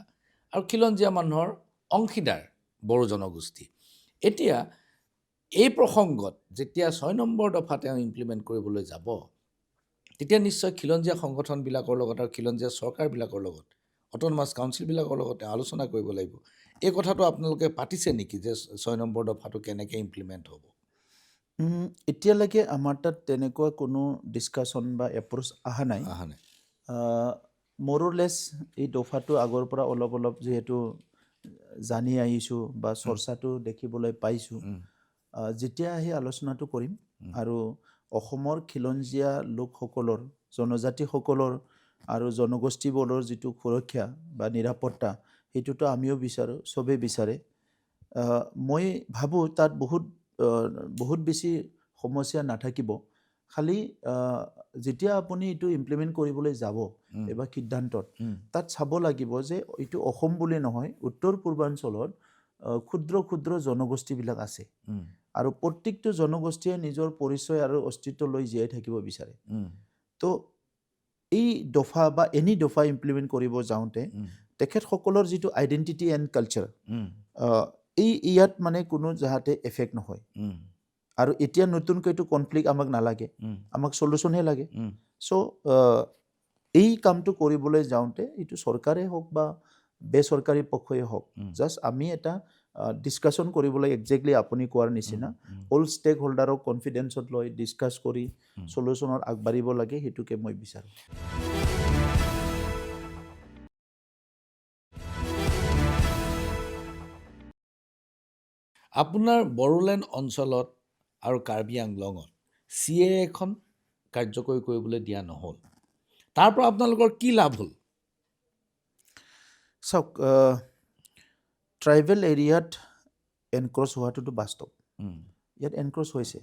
আৰু খিলঞ্জীয়া মানুহৰ অংশীদাৰ বড়ো জনগোষ্ঠী এতিয়া এই প্ৰসংগত যেতিয়া 6 নম্বৰ দফা তেওঁ ইমপ্লিমেণ্ট কৰিবলৈ যাব তেতিয়া নিশ্চয় খিলঞ্জীয়া সংগঠনবিলাকৰ লগত আৰু খিলঞ্জীয়া চৰকাৰবিলাকৰ লগত অট'নমাছ কাউন্সিলবিলাকৰ লগত তেওঁ আলোচনা কৰিব লাগিব এই কথাটো আপোনালোকে পাতিছে নেকি যে 6 নম্বৰ দফাটো কেনেকৈ ইমপ্লিমেণ্ট হ'ব এতিয়ালৈকে আমাৰ তাত তেনেকুৱা কোনো ডিছকাশ্যন বা এপ্ৰ'চ অহা নাই মৰলেছ এই দফাটো আগৰ পৰা অলপ যিহেতু জানি আহিছোঁ বা চৰ্চাটো দেখিবলৈ পাইছোঁ যেতিয়া আহি আলোচনাটো কৰিম আৰু অসমৰ খিলঞ্জীয়া লোকসকলৰ জনজাতিসকলৰ আৰু জনগোষ্ঠীবোৰৰ যিটো সুৰক্ষা বা নিৰাপত্তা সেইটোতো আমিও বিচাৰোঁ চবেই বিচাৰে মই ভাবোঁ তাত বহুত বেছি সমস্যা নাথাকিব খালি যেতিয়া আপুনি এইটো ইমপ্লিমেণ্ট কৰিবলৈ যাব এবাৰ সিদ্ধান্তত তাত চাব লাগিব যে এইটো অসম বুলি নহয় উত্তৰ পূৰ্বাঞ্চলত ক্ষুদ্ৰ জনগোষ্ঠীবিলাক আছে আৰু প্ৰত্যেকটো জনগোষ্ঠীয়ে নিজৰ পৰিচয় আৰু অস্তিত্ব লৈ জীয়াই থাকিব বিচাৰে তো এই দফা বা এনি দফা ইমপ্লিমেণ্ট কৰিব যাওঁতে তেখেতসকলৰ যিটো আইডেণ্টিটি এণ্ড কালচাৰ ইয়াত মানে কোনো যাতে এফেক্ট নহয় আৰু এতিয়া নতুনকৈ এইটো কনফ্লিক্ট আমাক নালাগে আমাক চলিউশ্যনহে লাগে চ' এই কামটো কৰিবলৈ যাওঁতে এইটো চৰকাৰে হওক বা বেচৰকাৰী পক্ষই হওক জাষ্ট আমি এটা ডিছকাশ্যন কৰিবলৈ একজেক্টলি আপুনি কোৱাৰ নিচিনা অল ষ্টেক হোল্ডাৰক কনফিডেন্সত লৈ ডিছকাছ কৰি চলিউশ্যনত আগবাঢ়িব লাগে সেইটোকে মই বিচাৰোঁ আপোনাৰ বড়োলেণ্ড অঞ্চলত আৰু কাৰ্বি আংলঙত CA এখন কাৰ্যকৰী কৰিবলৈ দিয়া নহ'ল তাৰ পৰা আপোনালোকৰ কি লাভ হ'ল চাওক ট্ৰাইবেল এৰিয়াত এনক্ৰছ হোৱাটোতো বাস্তৱ ইয়াত এনক্ৰছ হৈছে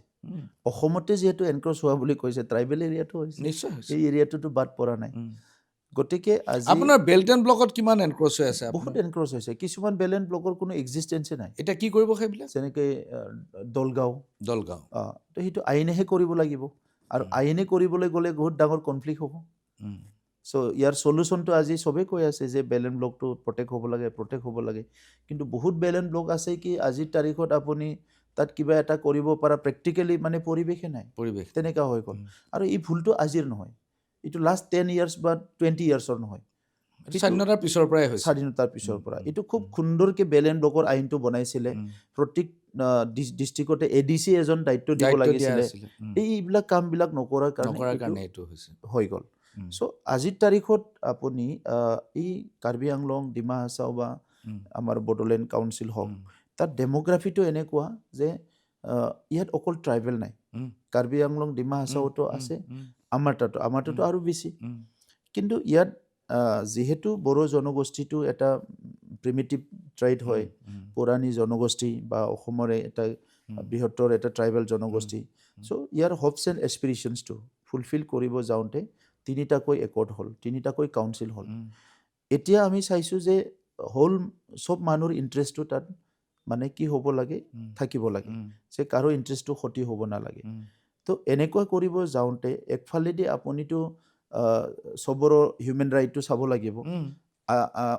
অসমতে যিহেতু এনক্ৰছ হোৱা বুলি কৈছে ট্ৰাইবেল এৰিয়াটো হৈছে নিশ্চয় এই এৰিয়াটোতো বাদ পৰা নাই গতিকে আজি আপোনাৰ বেল্ট এণ্ড ব্লকত কিমান এনক্ৰছ হৈ আছে বহুত এনক্ৰছ হৈছে কিছুমান বেল্ট এণ্ড ব্লকৰ কোনো এক্সিষ্টেঞ্চে নাই এতিয়া কি কৰিব সেইবিলাক যেনেকৈ দলগাঁও তো সেইটো আইনেহে কৰিব লাগিব আৰু আইনে কৰিবলৈ গ'লে বহুত ডাঙৰ কনফ্লিক্ট হ'ব চ' ইয়াৰ চলিউশ্যনটো আজি চবেই কৈ আছে যে বেলেণ্ড ব্লকটো প্ৰটেক্ট হ'ব লাগে কিন্তু বহুত বেলেণ্ড ব্লক আছে কি আজিৰ তাৰিখত আপুনি তাত কিবা এটা কৰিব পৰা প্ৰেক্টিকেলি মানে পৰিৱেশে নাই তেনেকুৱা হৈ গ'ল আৰু এই ভুলটো আজিৰ নহয় এইটো লাষ্ট 10 ইয়াৰ্ছ বা 20 ইয়াৰ্ছৰ নহয় স্বাধীনতাৰ পিছৰ পৰা এইটো খুব সুন্দৰকৈ বেলেণ্ড ব্লকৰ আইনটো বনাইছিলে প্ৰত্যেক ডিষ্ট্ৰিক্টতে ADC এজন দায়িত্ব দিব লাগিছিলে এইবিলাক কামবিলাক নকৰাৰ কাৰণে এইটো হৈ গ'ল চ' আজিৰ তাৰিখত আপুনি এই কাৰ্বি আংলং ডিমা হাছাও বা আমাৰ বড়োলেণ্ড কাউন্সিল হওক তাত ডেম'গ্ৰাফিটো এনেকুৱা যে ইয়াত অকল ট্ৰাইবেল নাই কাৰ্বি আংলং ডিমা হাছাওতো আছে আমাৰ তাতো আৰু বেছি কিন্তু ইয়াত যিহেতু বড়ো জনগোষ্ঠীটো এটা প্ৰিমিটিভ ট্ৰাইব হয় পুৰণি জনগোষ্ঠী বা অসমৰে এটা বৃহত্তৰ এটা ট্ৰাইবেল জনগোষ্ঠী চ' ইয়াৰ হ'পছ এণ্ড এছপিৰেশ্যনছটো ফুলফিল কৰিব যাওঁতে 3টাকৈ একৰ্ড হ'ল 3টাকৈ কাউন্সিল হ'ল এতিয়া আমি চাইছোঁ যে চব মানুহৰ ইণ্টাৰেষ্টটো তাত মানে কি হ'ব লাগে থাকিব লাগে যে কাৰো ইণ্টাৰেষ্টটো ক্ষতি হ'ব নালাগে তো এনেকুৱা কৰিব যাওঁতে একফালেদি আপুনিতো চবৰো হিউমেন ৰাইটটো চাব লাগিব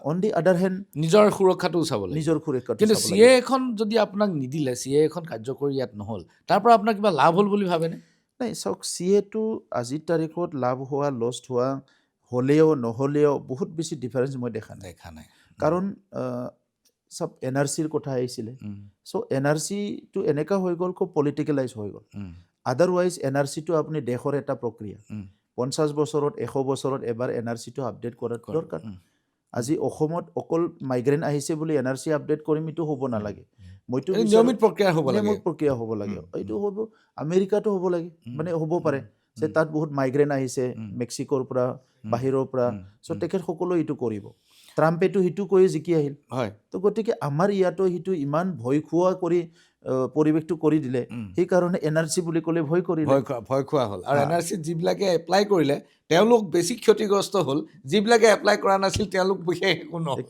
অন দি আদাৰ হেণ্ড নিজৰ সুৰক্ষাটো চাব লাগিব নিজৰ সুৰক্ষাটো কিন্তু চাব চি লাগিব এখন যদি আপোনাক নিদিলে চি এখন কাৰ্যকৰী ইয়াত নহ'ল তাৰ পৰা আপোনাৰ কিবা লাভ হ'ল বুলি ভাবেনে নাই চাওক চি এটো আজিৰ তাৰিখত লাভ হোৱা লষ্ট হোৱা হ'লেও নহ'লেও বহুত বেছি ডিফাৰেঞ্চ মই দেখা নাই কাৰণ চব এন আৰ চিৰ কথা আহিছিলে চ' এন আৰ চিটো এনেকুৱা হৈ গ'ল খুব পলিটিকেলাইজ হৈ গ'ল আদাৰৱাইজ এন আৰ চিটো আপুনি দেশৰ এটা প্ৰক্ৰিয়া 50 বছৰত 100 বছৰত এবাৰ এন আৰ চিটো আপডেট কৰাটো দৰকাৰ আজি অসমত অকল মাইগ্ৰেণ্ট আহিছে বুলি এন আৰ চি আপডেট কৰিম এইটো হ'ব নালাগে মইতো নিয়মিত প্ৰক্ৰিয়া হ'ব লাগে নিয়মিত প্ৰক্ৰিয়া হ'ব লাগে এইটো হ'ব আমেৰিকাতো হ'ব লাগে মানে হ'ব পাৰে যে তাত বহুত মাইগ্ৰেণ্ট আহিছে মেক্সিকোৰ পৰা বাহিৰৰ পৰা চ' তেখেতসকলেও এইটো কৰিব ট্ৰাম্পেটো সেইটো কৈ জিকি আহিল হয় তো গতিকে আমাৰ ইয়াতো সেইটো ইমান ভয় খোৱা কৰি পৰিৱেশটো কৰি দিলে সেইকাৰণে এন আৰ চি বুলি ক'লে ভয় কৰিলে ভয় খোৱা হ'ল আৰু এন আৰ চিত যিবিলাকে এপ্লাই কৰিলে তেওঁলোক বেছি ক্ষতিগ্ৰস্ত হ'ল যিবিলাকে এপ্লাই কৰা নাছিল তেওঁলোক বিশেষ একো নহ'ল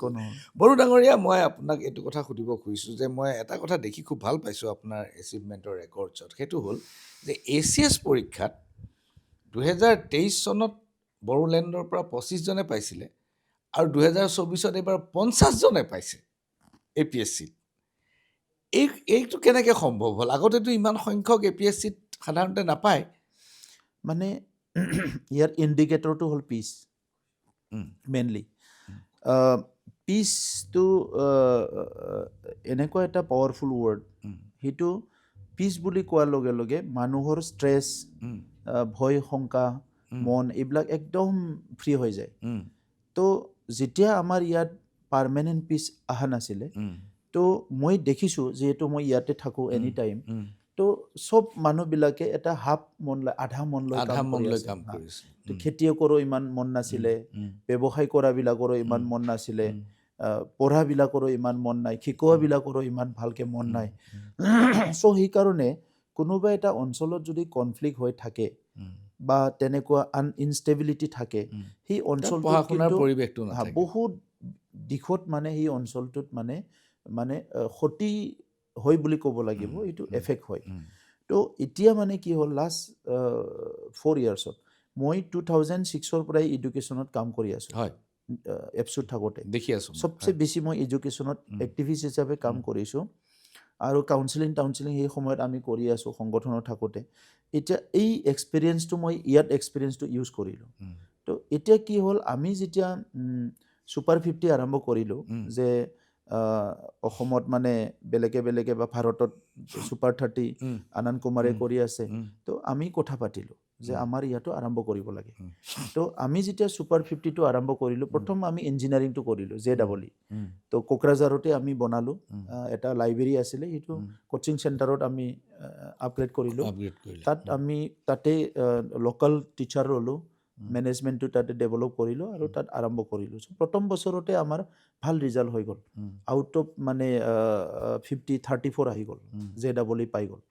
বড়ো ডাঙৰীয়া মই আপোনাক এইটো কথা সুধিব খুজিছোঁ যে মই এটা কথা দেখি খুব ভাল পাইছোঁ আপোনাৰ এচিভমেণ্টৰ ৰেকৰ্ডছত সেইটো হ'ল যে ACS পৰীক্ষাত 2023 চনত বড়োলেণ্ডৰ পৰা 25 জনে পাইছিলে আৰু 2024 এইবাৰ 50 জনে পাইছে APSCত এইটো কেনেকৈ সম্ভৱ হ'ল আগতেতো ইমান সংখ্যক APSCত সাধাৰণতে নাপায় মানে ইয়াৰ ইণ্ডিকেটৰটো হ'ল পিচ মেইনলি পিচটো এনেকুৱা এটা পাৱাৰফুল ৱৰ্ড সেইটো পিচ বুলি কোৱাৰ লগে লগে মানুহৰ ষ্ট্ৰেছ ভয় শংকা মন এইবিলাক একদম ফ্ৰী হৈ যায় তো যেতিয়া আমাৰ ইয়াত পাৰ্মানেণ্ট পিচ অহা নাছিলে তো মই দেখিছোঁ যিহেতু মই ইয়াতে থাকোঁ এনি টাইম তো চব মানুহবিলাকে এটা হাফ মন লৈ আধা মন লৈ কাম কৰিছে তো খেতিয়কৰো ইমান মন নাছিলে ব্যৱসায় কৰাবিলাকৰো ইমান মন নাছিলে পঢ়াবিলাকৰো ইমান মন নাই শিকোৱাবিলাকৰো ইমান ভালকৈ মন নাই চ' সেইকাৰণে কোনোবা এটা অঞ্চলত যদি কনফ্লিক্ট হৈ থাকে বা তেনেকুৱা ইনষ্টেবিলিটি থাকে সেই অঞ্চলটোত কিন্তু বহুত দিশত মানে সেই অঞ্চলটোত মানে ক্ষতি হয় বুলি ক'ব লাগিব এইটো এফেক্ট হয় তো এতিয়া মানে কি হ'ল লাষ্ট 4 ইয়াৰ্ছত মই 2006 পৰাই এডুকেশ্যনত কাম কৰি আছোঁ এপছুত থাকোঁতে দেখি আছোঁ চবচে বেছি মই এডুকেশ্যনত এক্টিভিষ্ট হিচাপে কাম কৰিছোঁ আৰু কাউন্সিলিং সেই সময়ত আমি কৰি আছোঁ সংগঠনত থাকোঁতে এতিয়া এই এক্সপিৰিয়েঞ্চটো মই ইয়াত এক্সপিৰিয়েঞ্চটো ইউজ কৰিলোঁ তো এতিয়া কি হ'ল আমি যেতিয়া ছুপাৰ 50 আৰম্ভ কৰিলোঁ যে অসমত মানে বেলেগে বা ভাৰতত ছুপাৰ 30 আনন্দ কুমাৰে কৰি আছে তো আমি কথা পাতিলোঁ যে আমাৰ ইয়াতো আৰম্ভ কৰিব লাগে তো আমি যেতিয়া ছুপাৰ 50টো আৰম্ভ কৰিলোঁ প্ৰথম আমি ইঞ্জিনিয়াৰিংটো কৰিলোঁ JEE তো কোকৰাঝাৰতে আমি বনালোঁ এটা লাইব্ৰেৰী আছিলে সেইটো কোচিং চেণ্টাৰত আমি আপগ্ৰেড কৰিলোঁ তাত আমি তাতে লোকেল টিচাৰ ল'লোঁ মেনেজমেণ্টটো তাতে ডেভেলপ কৰিলোঁ আৰু তাত আৰম্ভ কৰিলোঁ প্ৰথম বছৰতে আমাৰ ভাল ৰিজাল্ট হৈ গ'ল আউট অফ মানে 34 আহি গ'ল JEE পাই গ'ল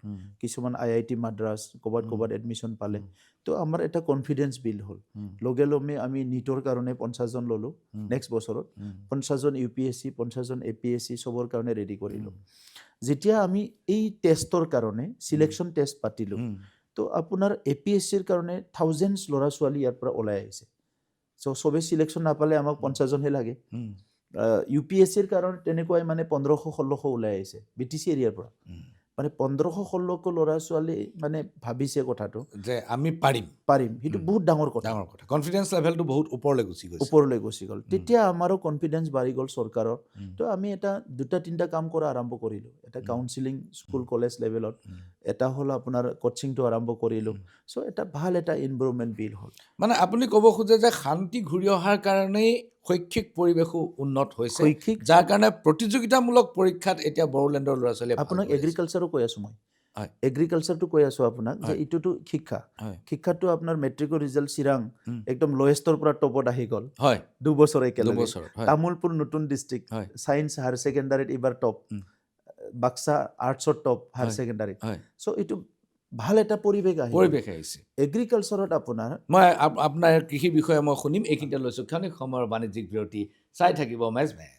কিছুমান IIT মাদ্ৰাছ ক'ৰবাত এডমিশ্যন পালে তো আমাৰ এটা কনফিডেঞ্চ বিল্ড হ'ল লগে লগে আমি নিটৰ কাৰণে 50 জন ল'লোঁ নেক্সট বছৰত 50 জন UPSC 50 জন APSC চবৰ কাৰণে ৰেডি কৰিলোঁ যেতিয়া আমি এই টেষ্টৰ কাৰণে চিলেকশ্যন টেষ্ট পাতিলোঁ তো আপোনাৰ APSCৰ কাৰণে থাউজেণ্ডছ ল'ৰা ছোৱালী ইয়াৰ পৰা ওলাই আহিছে চ' চবেই চিলেকশ্যন নাপালে আমাক 50 জনহে লাগে UPSCৰ কাৰণে তেনেকুৱাই মানে 1500-1600 ওলাই আহিছে BTC এৰিয়াৰ পৰা মানে 1500-1600 ল'ৰা ছোৱালী মানে ভাবিছে কথাটো যে আমি পাৰিম সেইটো বহুত ডাঙৰ কথা কনফিডেঞ্চ লেভেলটো বহুত ওপৰলৈ গুচি গ'ল তেতিয়া আমাৰো কনফিডেঞ্চ বাঢ়ি গ'ল চৰকাৰৰ তো আমি এটা 2-3টা কাম কৰা আৰম্ভ কৰিলোঁ এটা কাউন্সিলিং স্কুল কলেজ লেভেলত এটা হ'ল আপোনাৰ কোচিংটো আৰম্ভ কৰিলোঁ চ' এটা ভাল এটা এনভাইৰনমেণ্ট বিল্ড হ'ল মানে আপুনি ক'ব খোজে যে শান্তি ঘূৰি অহাৰ কাৰণেই শৈক্ষিক পৰিৱেশো উন্নত হৈছে যাৰ কাৰণে প্ৰতিযোগিতামূলক পৰীক্ষাত এতিয়া বড়োলেণ্ডৰ ল'ৰা ছোৱালীয়ে আপোনাক এগ্ৰিকালচাৰো কৈ আছোঁ মই এগ্ৰিকালচাৰটো কৈ আছোঁ আপোনাক যে এইটোতো শিক্ষাটো আপোনাৰ মেট্ৰিকৰ ৰিজাল্ট চিৰাং একদম লয়েষ্টৰ পৰা টপত আহি গ'ল 2 বছৰ একেলগে তামোলপুৰ নতুন ডিষ্ট্ৰিক্ট ছায়েন্স হায়াৰ ছেকেণ্ডাৰীত এইবাৰ টপ বাক্সা আৰ্টছৰ টপ হায়াৰ ছেকেণ্ডাৰীত চ' এইটো ভাল এটা পৰিৱেশ আহিছে এগ্ৰিকালচাৰত আপোনাৰ কৃষি বিষয়ে মই শুনিম এইখিনিতে লৈছোঁ ক্ষণিক সময়ৰ বাণিজ্যিক বিৰতি চাই থাকিব মেজমেন।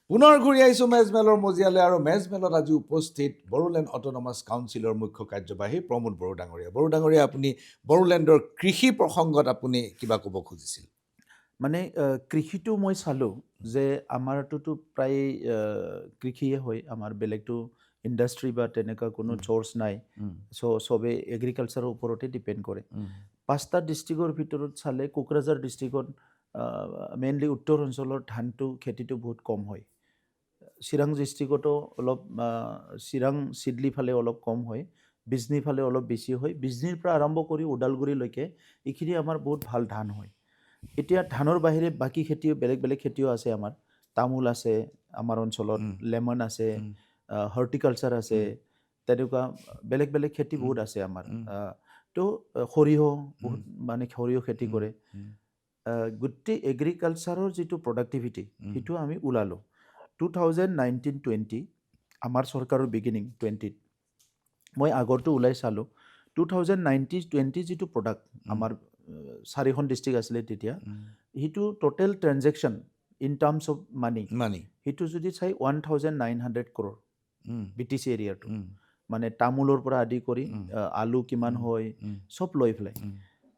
পুনৰ ঘূৰি আহিছোঁ মেজমেলৰ মজিয়ালৈ আৰু মেজমেলত আজি উপস্থিত বড়োলেণ্ড অট'নমাছ কাউন্সিলৰ মুখ্য কাৰ্যবাহী প্ৰমোদ বড়ো ডাঙৰীয়া। বড়ো ডাঙৰীয়া, আপুনি বড়োলেণ্ডৰ কৃষি প্ৰসংগত আপুনি কিবা ক'ব খুজিছিল? মানে কৃষিটো মই চালোঁ যে আমাৰটোতো প্ৰায় কৃষিয়ে হয়, আমাৰ বেলেগটো ইণ্ডাষ্ট্ৰি বা তেনেকুৱা কোনো চ'ৰ্চ নাই। চবে এগ্ৰিকালচাৰৰ ওপৰতে ডিপেণ্ড কৰে। 5টা ডিষ্ট্ৰিক্টৰ ভিতৰত চালে কোকৰাঝাৰ ডিষ্ট্ৰিক্টত মেইনলি উত্তৰ অঞ্চলৰ ধানটো খেতিটো বহুত কম হয়। চিৰাং ডিষ্ট্ৰিক্টতো অলপ চিৰাং চিডলি ফালে অলপ কম হয়, বিজনী ফালে অলপ বেছি হয়। বিজনীৰ পৰা আৰম্ভ কৰি ওদালগুৰিলৈকে এইখিনি আমাৰ বহুত ভাল ধান হয়। এতিয়া ধানৰ বাহিৰে বাকী খেতিও বেলেগ বেলেগ খেতিও আছে আমাৰ। তামোল আছে আমাৰ অঞ্চলত, লেমন আছে, হৰ্টিকালচাৰ আছে, তেনেকুৱা বেলেগ বেলেগ খেতি বহুত আছে আমাৰ। তো সৰিয়হ বহুত মানে সৰিয়হ খেতি কৰে। গোটেই এগ্ৰিকালচাৰৰ যিটো প্ৰডাক্টিভিটি সেইটো আমি ওলালোঁ 2019-20 আমাৰ চৰকাৰৰ বিগিনিং 20ত। মই আগৰটো ওলাই চালোঁ 2019-20 যিটো প্ৰডাক্ট আমাৰ 4খন ডিষ্ট্ৰিক্ট আছিলে তেতিয়া, সেইটো total transaction in terms of money সেইটো যদি চাই 1900 crore BTC এৰিয়াটো। মানে তামোলৰ পৰা আদি কৰি আলু কিমান হয় চব লৈ পেলাই।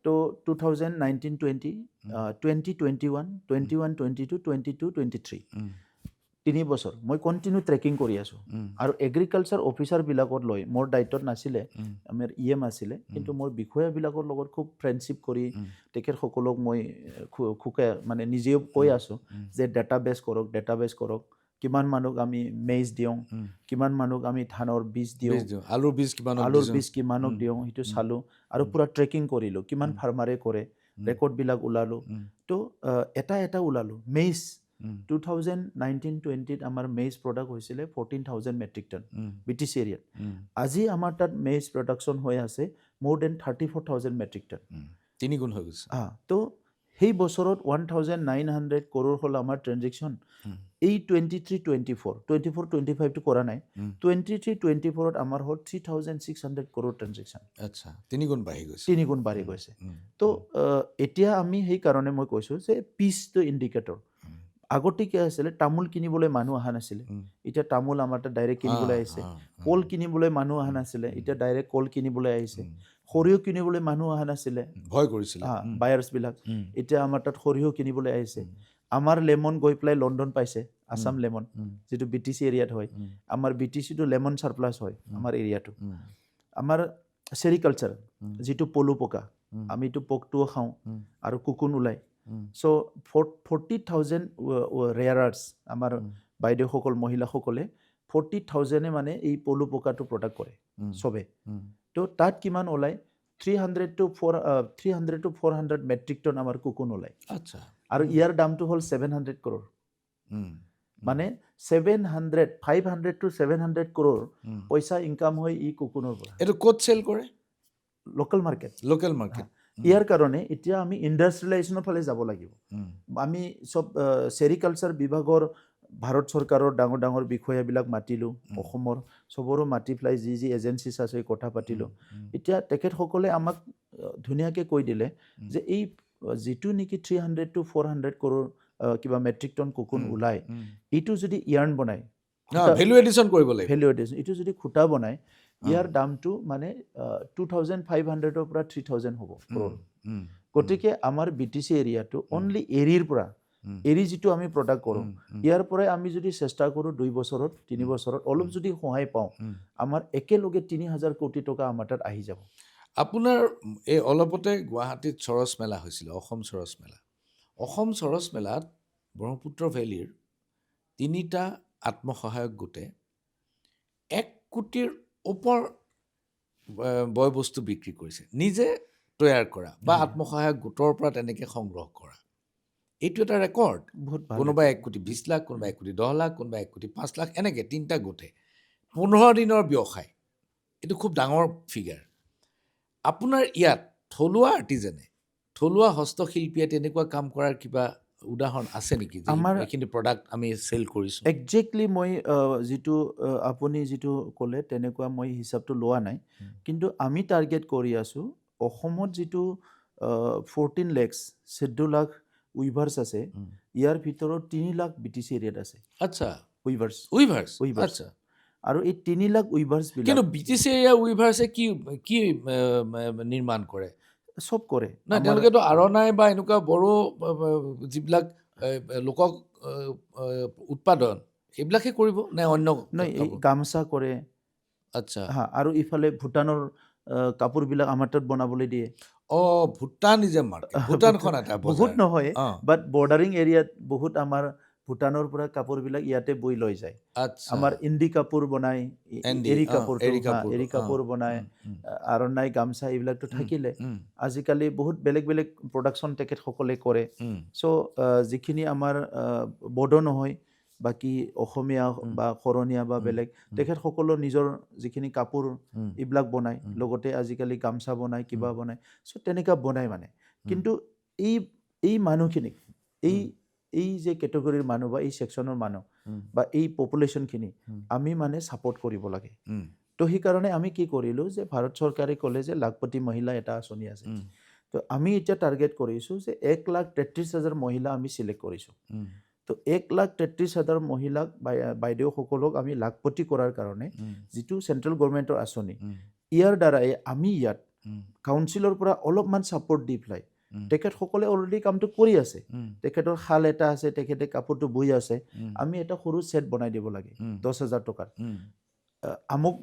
তো 2019-20, 2021, 21-22, 22-23 তিনি বছৰ মই কণ্টিনিউ ট্ৰেকিং কৰি আছোঁ। আৰু এগ্ৰিকালচাৰ অফিচাৰবিলাকত লৈ মোৰ দায়িত্বত নাছিলে, আমাৰ EM আছিলে, কিন্তু মোৰ বিষয়াবিলাকৰ লগত খুব ফ্ৰেণ্ডশ্বিপ কৰি তেখেতসকলক মই মানে নিজেও কৈ আছোঁ যে ডাটাবেছ কৰক, কিমান মানুহক আমি মেইজ দিওঁ, কিমান মানুহক আমি ধানৰ বীজ দিওঁ, আলুৰ বীজ কিমানক দিওঁ, সেইটো চালোঁ। আৰু পূৰা ট্ৰেকিং কৰিলোঁ, কিমান ফাৰ্মাৰে কৰে, ৰেকৰ্ডবিলাক ওলালোঁ। তো এটা ওলালোঁ মেইজ 2019-20 আমাৰ মেইজ প্ৰডাক্ট হৈছিলে 14,000 মেট্ৰিক টন BTC এৰিয়াত। আজি আমাৰ তাত মেইজ প্ৰডাকশ্যন হৈ আছে মোৰ দেন 34,000 মেট্ৰিক টন। 3 গুণ হৈ গৈছে। তো সেই বছৰত 1,900 crore হ'ল আমাৰ ট্ৰেনজেকশ্যন। এই 23-24 কৰা নাই, 23-24ত আমাৰ হ'ল 3,600 crore ট্ৰেনজেকশ্যন। আচ্ছা, 3 গুণ বাঢ়ি গৈছে। 3 গুণ বাঢ়ি গৈছে। তো এতিয়া আমি সেইকাৰণে মই কৈছোঁ যে পিচটো ইণ্ডিকেটৰ। আগতে কি আছিলে, তামোল কিনিবলৈ মানুহ অহা নাছিলে, এতিয়া তামোল আমাৰ তাত ডাইৰেক্ট কিনিবলৈ আহিছে। কল কিনিবলৈ মানুহ অহা নাছিলে, এতিয়া ডাইৰেক্ট কল কিনিবলৈ আহিছে। সৰিয়হ কিনিবলৈ মানুহ অহা নাছিলে, ভয় কৰিছিলে বায়াৰ্ছবিলাক, এতিয়া আমাৰ তাত সৰিয়হ কিনিবলৈ আহিছে। আমাৰ লেমন গৈ পেলাই লণ্ডন পাইছে, আছাম লেমন যিটো BTC এৰিয়াত হয়। আমাৰ BTCটো লেমন চাৰপ্লাছ হয় আমাৰ এৰিয়াটো। আমাৰ চেৰিকালচাৰ যিটো পলু পকা, আমিতো পকটোও খাওঁ আৰু কুকুন ওলায়। চ' 40,000 ৰেয়াৰাৰ্ছ আমাৰ বাইদেউসকল মহিলাসকলে 40,000 মানে এই পলু পকাটো প্ৰডাক্ট কৰে চবে। তো তাত কিমান ওলায় 300 to 400 মেট্ৰিক টন আমাৰ কুকুন ওলায়। আচ্ছা, আৰু ইয়াৰ দামটো হ'ল 700 crore। মানে 500 to 700 crore পইচা ইনকাম হয় এই কুকুনৰ পৰা। এইটো ক'ত চেল কৰে? Local market. ইয়াৰ কাৰণে এতিয়া আমি ইণ্ডাষ্ট্ৰিয়েলাইজেশ্যনৰ ফালে যাব লাগিব। আমি চব চেৰিকালচাৰ বিভাগৰ ভাৰত চৰকাৰৰ ডাঙৰ ডাঙৰ বিষয়াবিলাক মাতিলোঁ, অসমৰ চবৰো মাতি পেলাই যি এজেঞ্চিছ আছে কথা পাতিলোঁ। এতিয়া তেখেতসকলে আমাক ধুনীয়াকৈ কৈ দিলে যে এই যিটো নেকি 300 to 400 crore কিবা মেট্ৰিক টন কুকুন ওলায়, এইটো যদি ইয়াৰ্ণ বনায়, ভেলু এডিশ্যন কৰিব লাগিব। এইটো যদি খুটা বনায়, ইয়াৰ দামটো মানে 2,500ৰ পৰা 3,000 হ'ব ক্ৰ'ৰ। গতিকে আমাৰ BTC এৰিয়াটো অনলি এৰীৰ পৰা, এৰী যিটো আমি প্ৰডাক্ট কৰোঁ, ইয়াৰ পৰাই আমি যদি চেষ্টা কৰোঁ 2 বছৰত 3 বছৰত অলপ যদি সহায় পাওঁ, আমাৰ একেলগে 3,000 কোটি টকা আমাৰ তাত আহি যাব। আপোনাৰ এই অলপতে গুৱাহাটীত চৰচ মেলা হৈছিলে, অসম চৰচ মেলা। অসম চৰচ মেলাত ব্ৰহ্মপুত্ৰ ভেলীৰ 3টা আত্মসহায়ক গোটে 1 কোটিৰ ওপৰ বয় বস্তু বিক্ৰী কৰিছে, নিজে তৈয়াৰ কৰা বা আত্মসহায়ক গোটৰ পৰা তেনেকৈ সংগ্ৰহ কৰা। এইটো এটা ৰেকৰ্ড। কোনোবাই 1 কোটি 20 লাখ, কোনোবাই 1 কোটি 10 লাখ, কোনোবাই 1 কোটি 5 লাখ, এনেকৈ 3টা গোটে 15 দিনৰ ব্যৱসায়। এইটো খুব ডাঙৰ ফিগাৰ। আপোনাৰ ইয়াত থলুৱা আৰ্টিজেনে, থলুৱা হস্তশিল্পীয়ে তেনেকুৱা কাম কৰাৰ কিবা উদাহৰণ আছে নেকি? আমাৰ এইখিনি প্ৰডাক্ট আমি চেল কৰিছোঁ। একজেক্টলি মই যিটো আপুনি যিটো ক'লে তেনেকুৱা মই হিচাপটো লোৱা নাই, কিন্তু আমি টাৰ্গেট কৰি আছোঁ অসমত যিটো 14 lakhs 14 লাখ উইভাৰ্ছ আছে ইয়াৰ ভিতৰত 3 লাখ BTC এৰিয়াত আছে আচ্ছা উইভাৰ্ছ উইভাৰ্ছ উইভাৰ্ছ আচ্ছা আৰু এই 3 লাখ উইভাৰ্ছ কিন্তু বিলাক BTC এৰিয়া উইভাৰ্ছে কি কি নিৰ্মাণ কৰে সব কৰে নাই তেওঁলোকেতো আৰণাই বা এনেকুৱা বড়ো যিবিলাক লোকক উৎপাদন সেইবিলাকহে কৰিব নে অন্য নাই এই কাপোৰ? গামচা কৰে আচ্ছা হা আৰু ইফালে ভূটানৰ কাপোৰবিলাক আমাৰ তাত বনাবলৈ দিয়ে ভূটান ইজ এ মাৰ্কেট ভূটানখন এটা বহুত বজাৰ নহয় অঁ বাট বৰ্ডাৰিং এৰিয়াত বহুত আমাৰ ভূটানৰ পৰা কাপোৰবিলাক ইয়াতে বৈ লৈ যায় আচ্ছা আমাৰ ইণ্ডি কাপোৰ বনাই এণ্ডি, এৰী অঁ, কাপোৰটো এৰী হা, কাপোৰটো, এৰী কাপোৰ অঁ, বনাই আৰণাই গামচা এইবিলাকতো থাকিলে উম, আজিকালি বহুত বেলেগ বেলেগ প্ৰডাকশ্যন তেখেতসকলে কৰে উম, চ' যিখিনি আমাৰ বড়ো নহয় বাকী অসমীয়া বা শৰণীয়া বা বেলেগ তেখেতসকলৰ নিজৰ যিখিনি কাপোৰ উম, এইবিলাক বনায় লগতে আজিকালি গামচা বনায় কিবা বনায় চ' তেনেকুৱা বনায় মানে কিন্তু এই এই মানুহখিনিক এই এই যে কেটেগৰীৰ মানুহ বা এই ছেকশ্যনৰ মানুহ বা এই পপুলেশ্যনখিনি আমি মানে ছাপৰ্ট কৰিব লাগে উম, তো সেইকাৰণে আমি কি কৰিলোঁ যে ভাৰত চৰকাৰে ক'লে যে লাখপতি মহিলা এটা আঁচনি আছে উম, তো আমি এতিয়া টাৰ্গেট কৰিছোঁ যে 1,33,000 মহিলা আমি চিলেক্ট কৰিছোঁ উম, তো 1,33,000 মহিলাক বাইদেউসকলক আমি লাখপতি কৰাৰ কাৰণে যিটো চেণ্ট্ৰেল গভৰ্ণমেণ্টৰ আঁচনি ইয়াৰ দ্বাৰাই আমি ইয়াত কাউন্সিলৰ পৰা অলপমান ছাপৰ্ট দি পেলাই তেখেতসকলে অলৰেডি কামটো কৰি আছে তেখেতৰ শাল এটা আছে তেখেতে কাপোৰটো বৈ আছে আমি এটা সৰু ছেট বনাই দিব লাগে 10,000 টকাৰ আমুক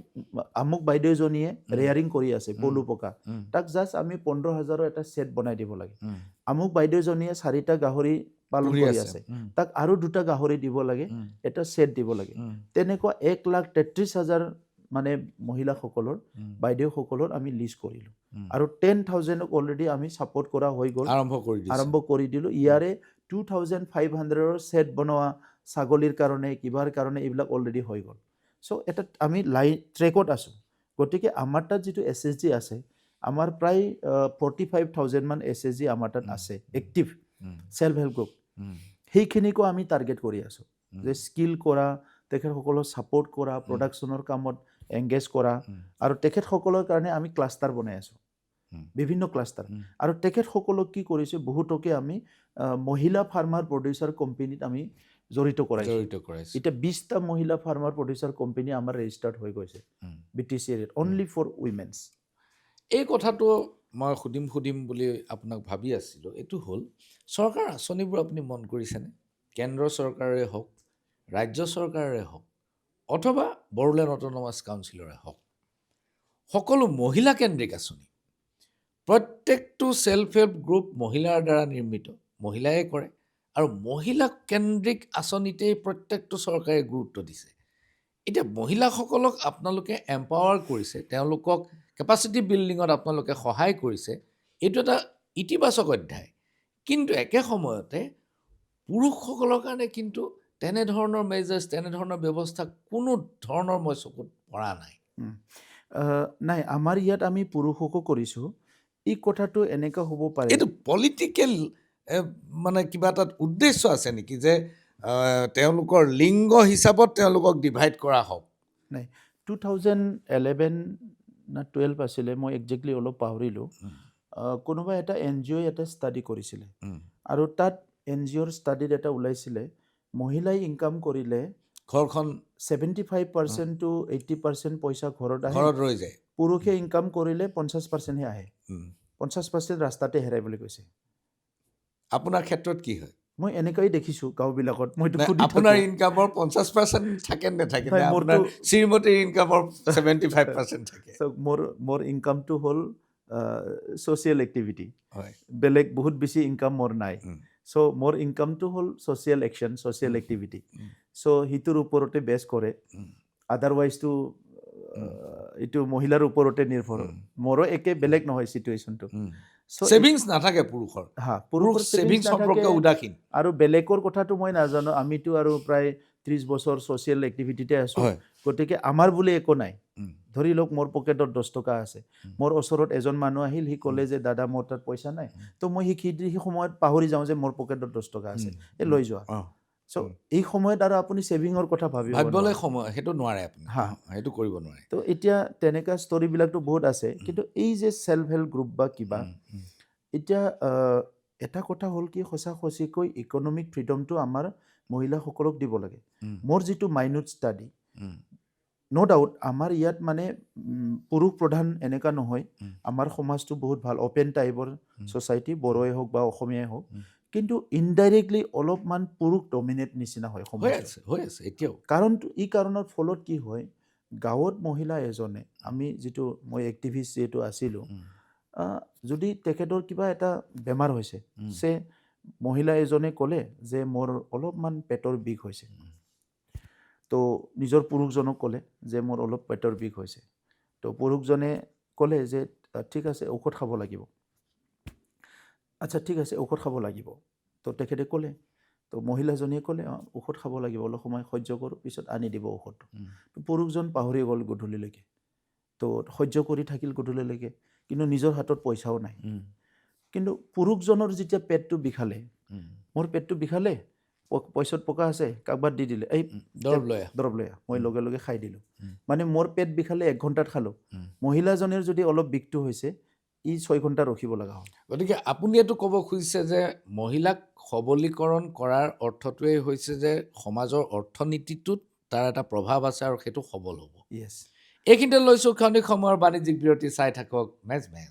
আমুক বাইদেউজনীয়ে ৰেয়াৰিং কৰি আছে পলু পকা তাক জাষ্ট আমি 15,000ৰ এটা ছেট বনাই দিব লাগে আমুক বাইদেউজনীয়ে 4টা গাহৰি পালন কৰি আছে তাক আৰু 2টা গাহৰি দিব লাগে এটা ছেট দিব লাগে তেনেকুৱা 1,33,000 মানে মহিলাসকলৰ বাইদেউসকলৰ আমি লিষ্ট কৰিলোঁ আৰু 10,000ক অলৰেডি আমি ছাপৰ্ট কৰা হৈ গ'ল আৰম্ভ কৰি দিলোঁ ইয়াৰে 2,500ৰ ছেট বনোৱা ছাগলীৰ কাৰণে কিবাৰ কাৰণে এইবিলাক অলৰেডি হৈ গ'ল চ' এটা আমি ট্ৰেকত আছোঁ গতিকে আমাৰ তাত যিটো SSG আছে আমাৰ প্ৰায় 45,000 মান SSG আমাৰ তাত আছে এক্টিভ ছেল্ফ হেল্প গ্ৰুপ সেইখিনিকো আমি টাৰ্গেট কৰি আছোঁ যে স্কিল কৰা তেখেতসকলক ছাপৰ্ট কৰা প্ৰডাকশ্যনৰ কামত এংগেজ কৰা আৰু তেখেতসকলৰ কাৰণে আমি ক্লাষ্টাৰ বনাই আছোঁ বিভিন্ন ক্লাষ্টাৰ আৰু তেখেতসকলক কি কৰিছে বহুতকে আমি মহিলা ফাৰ্মাৰ প্ৰডিউচাৰ কোম্পানীত আমি জড়িত কৰাইছোঁ এতিয়া 20টা মহিলা ফাৰ্মাৰ প্ৰডিউচাৰ কোম্পানী আমাৰ ৰেজিষ্টাৰ্ড হৈ গৈছে BTC এৰিয়াত অনলি ফৰ উইমেনছ এই কথাটো মই সুধিম বুলি আপোনাক ভাবি আছিলোঁ এইটো হ'ল চৰকাৰ আঁচনিবোৰ আপুনি মন কৰিছেনে কেন্দ্ৰ চৰকাৰে হওক ৰাজ্য চৰকাৰে হওক অথবা বড়োলেণ্ড অট'নমাছ কাউন্সিলৰে হওক সকলো মহিলাকেন্দ্ৰিক আঁচনি প্ৰত্যেকটো ছেল্ফ হেল্প গ্ৰুপ মহিলাৰ দ্বাৰা নিৰ্মিত মহিলাই কৰে আৰু মহিলাকেন্দ্ৰিক আঁচনিতেই প্ৰত্যেকটো চৰকাৰে গুৰুত্ব দিছে এতিয়া মহিলাসকলক আপোনালোকে এম্পাৱাৰ কৰিছে তেওঁলোকক কেপাচিটি বিল্ডিঙত আপোনালোকে সহায় কৰিছে এইটো এটা ইতিবাচক অধ্যায় কিন্তু একে সময়তে পুৰুষসকলৰ কাৰণে কিন্তু তেনেধৰণৰ মেজাৰ্ছ তেনেধৰণৰ ব্যৱস্থা কোনো ধৰণৰ মই চকুত পৰা নাই নাই আমাৰ ইয়াত আমি পুৰুষকো কৰিছোঁ এই কথাটো এনেকুৱা হ'ব পাৰে এইটো পলিটিকেল মানে কিবা এটা উদ্দেশ্য আছে নেকি যে তেওঁলোকৰ লিংগ হিচাপত তেওঁলোকক ডিভাইড কৰা হওক নাই 2011 না 12 আছিলে মই একজেক্টলি অলপ পাহৰিলোঁ কোনোবা এটা NGO এটা ষ্টাডি কৰিছিলে আৰু তাত NGOৰ ষ্টাডিত এটা ওলাইছিলে মহিলাই ইনকাম কৰিলে ঘৰখন 75% to 80% পইচা ঘৰত ৰৈ যায় পুৰুষে ইনকাম কৰিলে 50%হে আহে 50% ৰাস্তাতে হেৰাই বুলি কৈছে আপোনাৰ ক্ষেত্ৰত কি হয় মই এনেকৈ দেখিছোঁ গাঁওবিলাকত মইতো আপোনাৰ ইনকামৰ 50% থাকে নাথাকে আপোনাৰ শ্ৰীমতীৰ ইনকামৰ 75% থাকে মোৰ ইনকামটো হ'ল ছ'চিয়েল এক্টিভিটি হয় বেলেগ বহুত বেছি ইনকাম মোৰ নাই চ' মোৰ ইনকামটো হ'ল ছ'চিয়েল একশ্যন ছ'চিয়েল এক্টিভিটি চ' সিটোৰ ওপৰতে বেছ কৰে আদাৰৱাইজটো এইটো মহিলাৰ ওপৰতে নিৰ্ভৰ মোৰো একে বেলেগ নহয় চিটুৱেশ্যনটো ছেভিংছ নাথাকে পুৰুষৰ পুৰুষ ছেভিংছ সম্পৰ্কে উদাসীন আৰু বেলেগৰ কথাটো মই নাজানো আমিতো আৰু প্ৰায় 30 বছৰ ছ'চিয়েল এক্টিভিটিতে আছোঁ গতিকে আমাৰ বুলি একো নাই ধৰি লওক মোৰ পকেটত 10 টকা আছে মোৰ ওচৰত এজন মানুহ আহিল সি ক'লে যে দাদা মোৰ তাত পইচা নাই তো মই সেই সময়ত পাহৰি যাওঁ যে মোৰ পকেটত 10 টকা আছে এই লৈ যোৱা চ' এই সময়ত আৰু আপুনি ছেভিঙৰ কথা ভাবিবলৈ সময় সেইটো নোৱাৰে আপুনি সেইটো কৰিব নোৱাৰে তো এতিয়া তেনেকুৱা ষ্টৰিবিলাকতো বহুত আছে কিন্তু এই যে ছেল্ফ হেল্প গ্ৰুপ বা কিবা এতিয়া এটা কথা হ'ল কি সঁচাকৈ ইকনমিক ফ্ৰীডমটো আমাৰ মহিলাসকলক দিব লাগে মোৰ যিটো মাইনুট ষ্টাডি ন' ডাউট আমাৰ ইয়াত মানে পুৰুষ প্ৰধান এনেকুৱা নহয় আমাৰ সমাজটো বহুত ভাল অপেন টাইপৰ ছ'চাইটি বড়োৱে হওক বা অসমীয়াই হওক কিন্তু ইনডাইৰেক্টলি অলপমান পুৰুষ ডমিনেট নিচিনা হয় সমাজটো হৈ আছে এতিয়াও কাৰণটো এই কাৰণৰ ফলত কি হয় গাঁৱত মহিলা এজনে আমি যিটো মই এক্টিভিষ্ট যিহেতু আছিলোঁ যদি তেখেতৰ কিবা এটা বেমাৰ হৈছে সে মহিলা এজনে ক'লে যে মোৰ অলপমান পেটৰ বিষ হৈছে তো নিজৰ পুৰুষজনক ক'লে যে মোৰ অলপ পেটৰ বিষ হৈছে তো পুৰুষজনে ক'লে যে ঠিক আছে ঔষধ খাব লাগিব আচ্ছা ঠিক আছে ঔষধ খাব লাগিব তো তেখেতে ক'লে তো মহিলাজনীয়ে ক'লে ঔষধ খাব লাগিব অলপ সময় সহ্য কৰোঁ পিছত আনি দিব ঔষধটো তো পুৰুষজন পাহৰি গ'ল গধূলিলৈকে তো সহ্য কৰি থাকিল গধূলিলৈকে কিন্তু নিজৰ হাতত পইচাও নাই কিন্তু পুৰুষজনৰ যেতিয়া পেটটো বিষালে মোৰ পেটটো বিষালে পইচাত পকা আছে কাৰোবাৰ দি দিলে এই দৰৱ লৈ মই লগে লগে খাই দিলোঁ মানে মোৰ পেট বিষালে 1 ঘণ্টাত খালোঁ মহিলাজনীৰ যদি অলপ বিষটো হৈছে ই 6 ঘণ্টা ৰখিব লগা হ'ল গতিকে আপুনি এইটো ক'ব খুজিছে যে মহিলাক সবলীকৰণ কৰাৰ অৰ্থটোৱেই হৈছে যে সমাজৰ অৰ্থনীতিটোত তাৰ এটা প্ৰভাৱ আছে আৰু সেইটো সবল হ'ব য়েছ এইখিনিতে লৈছোঁ ক্ষণিক সময়ৰ বাণিজ্যিক বিৰতি চাই থাকক মেজমেল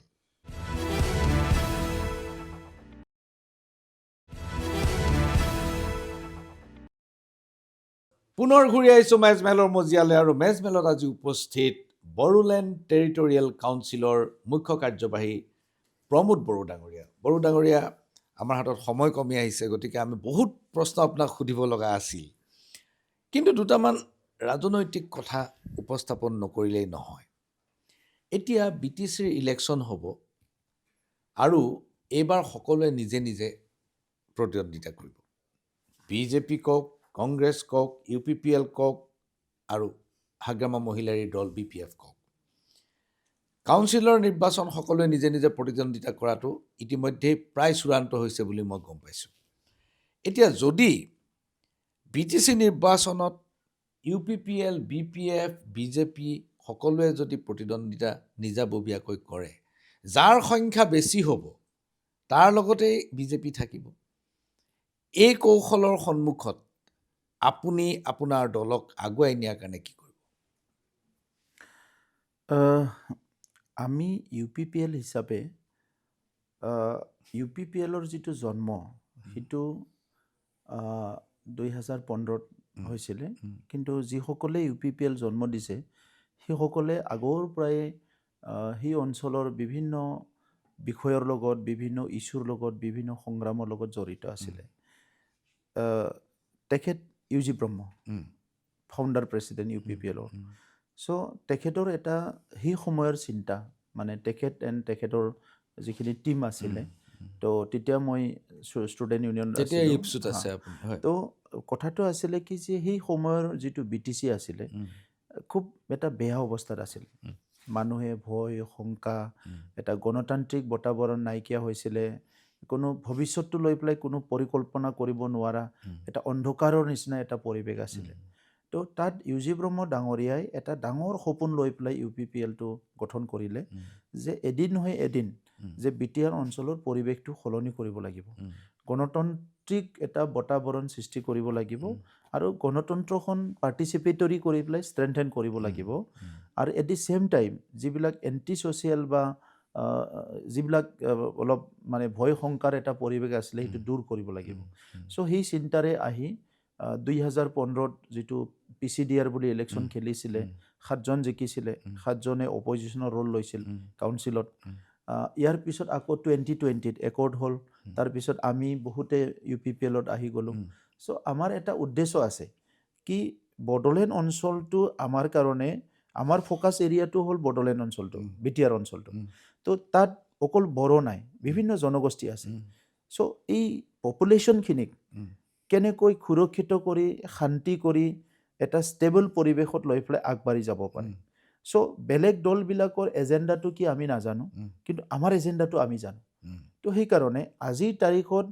পুনৰ ঘূৰি আহিছোঁ মেজমেলৰ মজিয়ালৈ আৰু মেজমেলত আজি উপস্থিত বড়োলেণ্ড টেৰিটৰিয়েল কাউন্সিলৰ মুখ্য কাৰ্যবাহী প্ৰমোদ বড়ো ডাঙৰীয়া আমাৰ হাতত সময় কমি আহিছে গতিকে আমি বহুত প্ৰশ্ন আপোনাক সুধিব লগা আছিল কিন্তু দুটামান ৰাজনৈতিক কথা উপস্থাপন নকৰিলেই নহয় এতিয়া BTCৰ ইলেকশ্যন হ'ব আৰু এইবাৰ সকলোৱে নিজে নিজে প্ৰতিদ্বন্দ্বিতা কৰিব বিজেপি কওক কংগ্ৰেছ কওক UPPL কওক আৰু হাগ্ৰামা মহিলাৰী দল BPF কওক কাউন্সিলৰ নিৰ্বাচন সকলোৱে নিজে নিজে প্ৰতিদ্বন্দ্বিতা কৰাটো ইতিমধ্যেই প্ৰায় চূড়ান্ত হৈছে বুলি মই গম পাইছোঁ এতিয়া যদি BTC নিৰ্বাচনত UPPL BPF BJP সকলোৱে যদি প্ৰতিদ্বন্দ্বিতা নিজাববীয়াকৈ কৰে যাৰ সংখ্যা বেছি হ'ব তাৰ লগতেই BJP থাকিব এই কৌশলৰ সন্মুখত আপুনি আপোনাৰ দলক আগুৱাই নিয়াৰ কাৰণে কি কৰিব আমি UPPL হিচাপে UPPLৰ যিটো জন্ম সেইটো 2015ত হৈছিলে কিন্তু যিসকলে UPPL জন্ম দিছে সেইসকলে আগৰ পৰাই সেই অঞ্চলৰ বিভিন্ন বিষয়ৰ লগত বিভিন্ন ইছ্যুৰ লগত বিভিন্ন সংগ্ৰামৰ লগত জড়িত আছিলে তেখেত UG ব্ৰহ্ম ফাউণ্ডাৰ প্ৰেছিডেণ্ট UPPLৰ চ' তেখেতৰ এটা সেই সময়ৰ চিন্তা মানে তেখেতৰ যিখিনি টিম আছিলে তো তেতিয়া মই ষ্টুডেণ্ট ইউনিয়ন তো কথাটো আছিলে কি যে সেই সময়ৰ যিটো BTC আছিলে খুব এটা বেয়া অৱস্থাত আছিল মানুহে ভয় শংকা এটা গণতান্ত্ৰিক বাতাবৰণ নাইকিয়া হৈছিলে কোনো ভৱিষ্যতটো লৈ পেলাই কোনো পৰিকল্পনা কৰিব নোৱাৰা এটা অন্ধকাৰৰ নিচিনা এটা পৰিৱেশ আছিলে তো তাত UG ব্ৰহ্ম ডাঙৰীয়াই এটা ডাঙৰ সপোন লৈ পেলাই UPPLটো গঠন কৰিলে যে এদিন নহয় এদিন যে BTR অঞ্চলৰ পৰিৱেশটো সলনি কৰিব লাগিব গণতান্ত্ৰিক এটা বাতাবৰণ সৃষ্টি কৰিব লাগিব আৰু গণতন্ত্ৰখন পাৰ্টিচিপেটৰী কৰি পেলাই ষ্ট্ৰেংথেন কৰিব লাগিব আৰু এট দি চেম টাইম যিবিলাক এণ্টি ছ'চিয়েল বা যিবিলাক অলপ মানে ভয় শংকাৰ এটা পৰিৱেশ আছিলে সেইটো দূৰ কৰিব লাগিব চ' সেই চিন্তাৰে আহি 2015ত যিটো PCDR বুলি ইলেকশ্যন খেলিছিলে 7জন জিকিছিলে 7জনে অপজিশ্যনৰ ৰোল লৈছিল কাউন্সিলত ইয়াৰ পিছত আকৌ 2020ত একৰ্ড হ'ল তাৰপিছত আমি বহুতে UPPLত আহি গ'লোঁ চ' আমাৰ এটা উদ্দেশ্য আছে কি বড়োলেণ্ড অঞ্চলটো আমাৰ কাৰণে আমাৰ ফ'কাছ এৰিয়াটো হ'ল বড়োলেণ্ড অঞ্চলটো BTR অঞ্চলটো তো তাত অকল বড়ো নাই বিভিন্ন জনগোষ্ঠী আছে চ' এই পপুলেশ্যনখিনিক কেনেকৈ সুৰক্ষিত কৰি শান্তি কৰি এটা ষ্টেবল পৰিৱেশত লৈ পেলাই আগবাঢ়ি যাব পাৰে চ' বেলেগ দলবিলাকৰ এজেণ্ডাটো কি আমি নাজানো কিন্তু আমাৰ এজেণ্ডাটো আমি জানো তো সেইকাৰণে আজিৰ তাৰিখত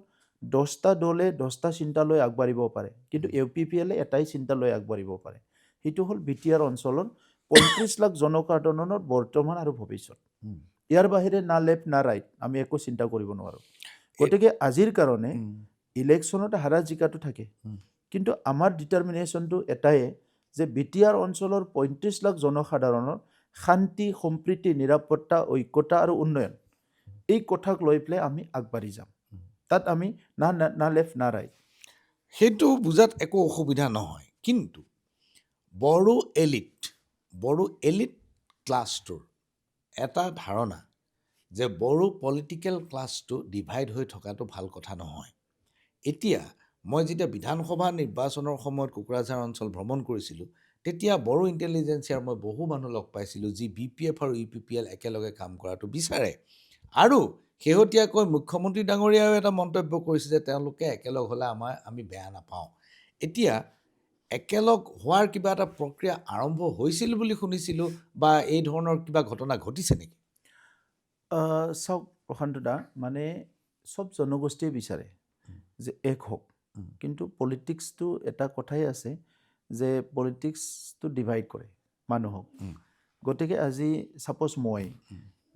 10টা দলে 10টা চিন্তা লৈ আগবাঢ়িব পাৰে কিন্তু UPPLে এটাই চিন্তা লৈ আগবাঢ়িব পাৰে সেইটো হ'ল BTR অঞ্চলৰ 35 লাখ জনসাধাৰণৰ বৰ্তমান আৰু ভৱিষ্যত ইয়াৰ বাহিৰে না লেফ্ট না ৰাইট আমি একো চিন্তা কৰিব নোৱাৰোঁ গতিকে আজিৰ কাৰণে ইলেকশ্যনত হাৰা জিকাটো থাকে কিন্তু আমাৰ ডিটাৰমিনেশ্যনটো এটাই যে বিটিআৰ অঞ্চলৰ ৩৫ লাখ জনসাধাৰণৰ শান্তি সম্প্ৰীতি নিৰাপত্তা ঐক্যতা আৰু উন্নয়ন এই কথাক লৈ পেলাই আমি আগবাঢ়ি যাম তাত আমি না লেফ্ট না ৰাইট সেইটো বুজাত একো অসুবিধা নহয় কিন্তু বড়ো এলিট ক্লাছটোৰ এটা ধাৰণা যে বড়ো পলিটিকেল ক্লাছটো ডিভাইড হৈ থকাটো ভাল কথা নহয় এতিয়া মই যেতিয়া বিধানসভা নিৰ্বাচনৰ সময়ত কোকৰাঝাৰ অঞ্চল ভ্ৰমণ কৰিছিলোঁ তেতিয়া বড়ো ইণ্টেলিজেন্সিয়াৰ মই বহু মানুহ লগ পাইছিলোঁ যি BPF আৰু UPPL একেলগে কাম কৰাটো বিচাৰে আৰু শেহতীয়াকৈ মুখ্যমন্ত্ৰী ডাঙৰীয়াও এটা মন্তব্য কৰিছে যে তেওঁলোকে একেলগ হ'লে আমি বেয়া নাপাওঁ এতিয়া একেলগ হোৱাৰ কিবা এটা প্ৰক্ৰিয়া আৰম্ভ হৈছিল বুলি শুনিছিলোঁ বা এই ধৰণৰ কিবা ঘটনা ঘটিছে নেকি চাওক প্ৰশান্ত দা মানে চব জনগোষ্ঠীয়ে বিচাৰে যে এক হওক কিন্তু পলিটিক্সটো এটা কথাই আছে যে পলিটিক্সটো ডিভাইড কৰে মানুহক গতিকে আজি ছাপ'জ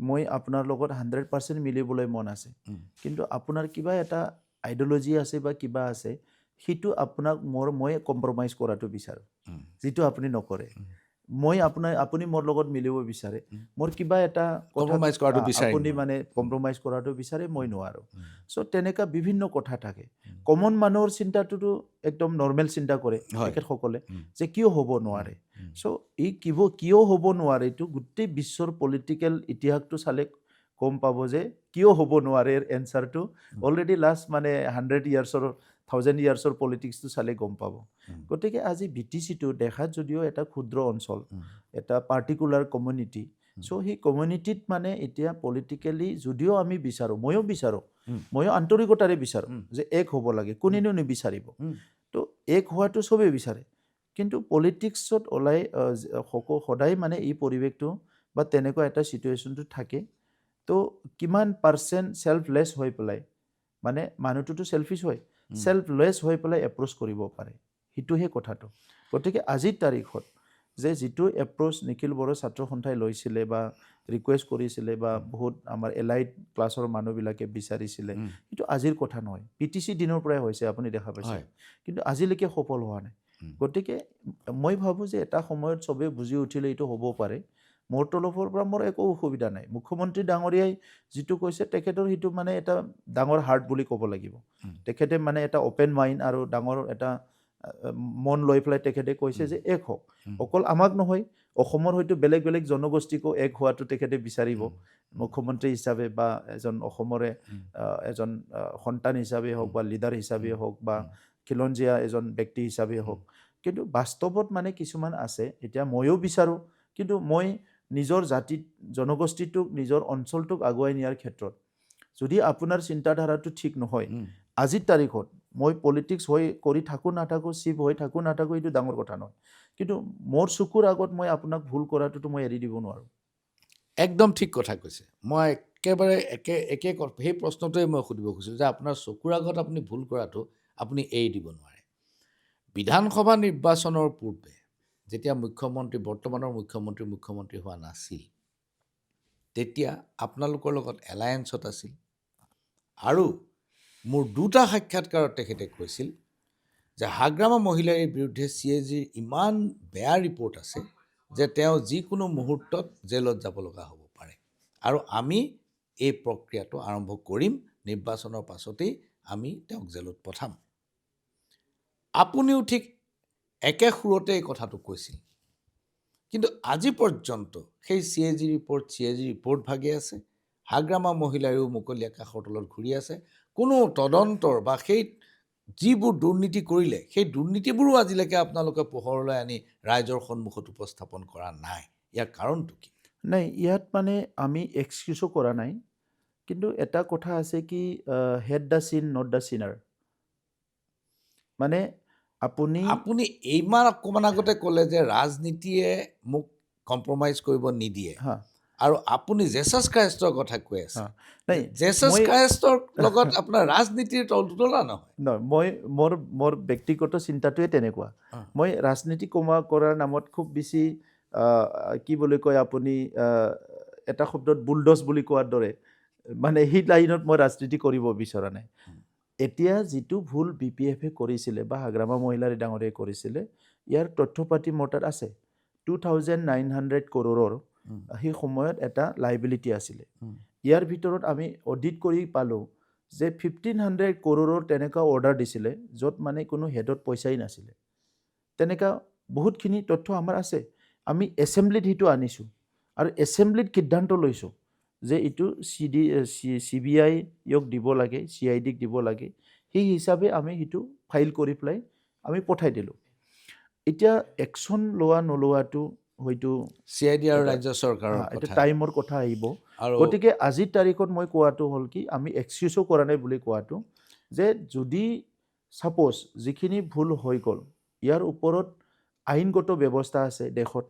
মই আপোনাৰ লগত 100% মিলিবলৈ মন আছে কিন্তু আপোনাৰ কিবা এটা আইডিঅলজি আছে বা কিবা আছে সেইটো আপোনাক মই কম্প্ৰমাইজ কৰাটো বিচাৰোঁ যিটো আপুনি নকৰে মই আপুনি মোৰ লগত মিলিব বিচাৰে মোৰ কিবা এটা কম্প্ৰমাইজ কৰাটো বিচাৰে আপুনি মানে কম্প্ৰমাইজ কৰাটো বিচাৰে মই নোৱাৰোঁ চ' তেনেকুৱা বিভিন্ন কথা থাকে কমন মানুহৰ চিন্তাটোতো একদম নৰ্মেল চিন্তা কৰে তেখেতসকলে যে কিয় হ'ব নোৱাৰে চ' এই কিয় হ'ব নোৱাৰে এইটো গোটেই বিশ্বৰ পলিটিকেল ইতিহাসটো চালে গম পাব যে কিয় হ'ব নোৱাৰে এনচাৰটো অলৰেডি লাষ্ট মানে 100 ইয়াৰ্ছৰ 1000 ইয়াৰ্ছৰ পলিটিক্সটো চালে গম পাব গতিকে আজি BTCটো দেখাত যদিও এটা ক্ষুদ্ৰ অঞ্চল এটা পাৰ্টিকুলাৰ কমিউনিটি চ' সেই কমিউনিটিত মানে এতিয়া পলিটিকেলি যদিও আমি বিচাৰোঁ ময়ো আন্তৰিকতাৰে বিচাৰোঁ যে এক হ'ব লাগে কোনেনো নিবিচাৰিব তো এক হোৱাটো চবেই বিচাৰে কিন্তু পলিটিক্সত ওলাই সদায় মানে এই পৰিৱেশটো বা তেনেকুৱা এটা ছিটুৱেশ্যনটো থাকে তো কিমান পাৰ্চেণ্ট ছেল্ফলেছ হৈ পেলাই মানে মানুহটোতো ছেল্ফিছ হয় ছেল্ফলেছ হৈ পেলাই এপ্ৰ'চ কৰিব পাৰে সেইটোহে কথাটো গতিকে আজিৰ তাৰিখত যে যিটো এপ্ৰ'চ নিখিল বড়ো ছাত্ৰ সন্থাই লৈছিলে বা ৰিকুৱেষ্ট কৰিছিলে বা বহুত আমাৰ এলাইট ক্লাছৰ মানুহবিলাকে বিচাৰিছিলে সেইটো আজিৰ কথা নহয় PTC দিনৰ পৰাই হৈছে আপুনি দেখা পাইছে কিন্তু আজিলৈকে সফল হোৱা নাই গতিকে মই ভাবোঁ যে এটা সময়ত চবেই বুজি উঠিলে এইটো হ'ব পাৰে মোৰ তৰফৰ পৰা মোৰ একো অসুবিধা নাই মুখ্যমন্ত্ৰী ডাঙৰীয়াই যিটো কৈছে তেখেতৰ সেইটো মানে এটা ডাঙৰ হাৰ্ট বুলি ক'ব লাগিব তেখেতে মানে এটা অ'পেন মাইণ্ড আৰু ডাঙৰ এটা মন লৈ পেলাই তেখেতে কৈছে যে এক হওক অকল আমাক নহয় অসমৰ হয়তো বেলেগ বেলেগ জনগোষ্ঠীকো এক হোৱাটো তেখেতে বিচাৰিব মুখ্যমন্ত্ৰী হিচাপে বা এজন অসমৰে এজন সন্তান হিচাপে হওক বা লিডাৰ হিচাপে হওক বা খিলঞ্জীয়া এজন ব্যক্তি হিচাপে হওক কিন্তু বাস্তৱত মানে কিছুমান আছে এতিয়া ময়ো বিচাৰোঁ কিন্তু মই নিজৰ জাতি জনগোষ্ঠীটোক নিজৰ অঞ্চলটোক আগুৱাই নিয়াৰ ক্ষেত্ৰত যদি আপোনাৰ চিন্তাধাৰাটো ঠিক নহয় আজিৰ তাৰিখত মই পলিটিক্স কৰি থাকোঁ নাথাকোঁ চিফ হৈ থাকোঁ নাথাকোঁ এইটো ডাঙৰ কথা নহয় কিন্তু মোৰ চকুৰ আগত মই আপোনাক ভুল কৰাটোতো মই এৰি দিব নোৱাৰোঁ একদম ঠিক কথা কৈছে মই একেবাৰে একে সেই প্ৰশ্নটোৱে মই সুধিব খুজিছোঁ যে আপোনাৰ চকুৰ আগত আপুনি ভুল কৰাটো আপুনি এৰি দিব নোৱাৰে বিধানসভা নিৰ্বাচনৰ পূৰ্বে যেতিয়া বৰ্তমানৰ মুখ্যমন্ত্ৰী হোৱা নাছিল তেতিয়া আপোনালোকৰ লগত এলায়েন্সত আছিল আৰু মোৰ দুটা সাক্ষাৎকাৰত তেখেতে কৈছিল যে হাগ্ৰামা মহিলাৰ বিৰুদ্ধে CAGৰ ইমান বেয়া ৰিপৰ্ট আছে যে তেওঁ যিকোনো মুহূৰ্তত জেলত যাব লগা হ'ব পাৰে আৰু আমি এই প্ৰক্ৰিয়াটো আৰম্ভ কৰিম নিৰ্বাচনৰ পাছতেই আমি তেওঁক জেলত পঠাম আপুনিও ঠিক একে সুৰতে এই কথাটো কৈছিল কিন্তু আজি পৰ্যন্ত সেই CAG ৰিপৰ্ট ভাগি আছে হাগ্ৰামা মহিলায়ো মুকলি আকাশৰ তলত ঘূৰি আছে কোনো তদন্তৰ বা সেই যিবোৰ দুৰ্নীতি কৰিলে সেই দুৰ্নীতিবোৰো আজিলৈকে আপোনালোকে পোহৰলৈ আনি ৰাইজৰ সন্মুখত উপস্থাপন কৰা নাই ইয়াৰ কাৰণটো কি নাই ইয়াত মানে আমি এক্সকিউজো কৰা নাই কিন্তু এটা কথা আছে কি হেড দ্য চিন নট দ্য চিনাৰ মানে আপুনি ইমান অকণমান আগতে ক'লে যে ৰাজনীতিয়ে মোক কম্প্ৰমাইজ কৰিব নিদিয়ে আৰু আপুনি জেছাছ ক্ৰাইষ্টৰ কথা কৈ আছে নাই জেছাছ ক্ৰাইষ্টৰ লগত আপোনাৰ ৰাজনীতিৰ তুলনা নহয় মই মোৰ ব্যক্তিগত চিন্তাটোৱে তেনেকুৱা মই ৰাজনীতি কৰাৰ নামত খুব বেছি কি বুলি কয় আপুনি এটা শব্দত বুলডজ বুলি কোৱাৰ দৰে মানে সেই লাইনত মই ৰাজনীতি কৰিব বিচৰা নাই। এতিয়া যিটো ভুল BPF-এ কৰিছিলে বা হাগ্ৰামা মহিলাৰী ডাঙৰীয়াই কৰিছিলে, ইয়াৰ তথ্য পাতি মোৰ তাত আছে। 2,900 কৰোৰৰ সেই সময়ত এটা লাইবিলিটি আছিলে। ইয়াৰ ভিতৰত আমি অডিট কৰি পালোঁ যে 1,500 কৰোৰৰ তেনেকুৱা অৰ্ডাৰ দিছিলে য'ত মানে কোনো হেডত পইচাই নাছিলে। তেনেকুৱা বহুতখিনি তথ্য আমাৰ আছে। আমি এছেম্বলিত সেইটো আনিছোঁ আৰু এছেম্বলিত সিদ্ধান্ত লৈছোঁ যে এইটো CBI-ক দিব লাগে, CID-ক দিব লাগে। সেই হিচাপে আমি সেইটো ফাইল কৰি পেলাই আমি পঠাই দিলোঁ। এতিয়া একশ্যন লোৱা নোলোৱাটো হয়তো CID আৰু ৰাজ্য চৰকাৰৰ এটা কথা টাইমৰ কথা আহিব। আৰু গতিকে আজিৰ তাৰিখত মই কোৱাটো হ'ল কি, আমি এক্সকিউজো কৰা নাই বুলি কোৱাটো, যে যদি ছাপ'জ যিখিনি ভুল হৈ গ'ল, ইয়াৰ ওপৰত আইনগত ব্যৱস্থা আছে দেশত,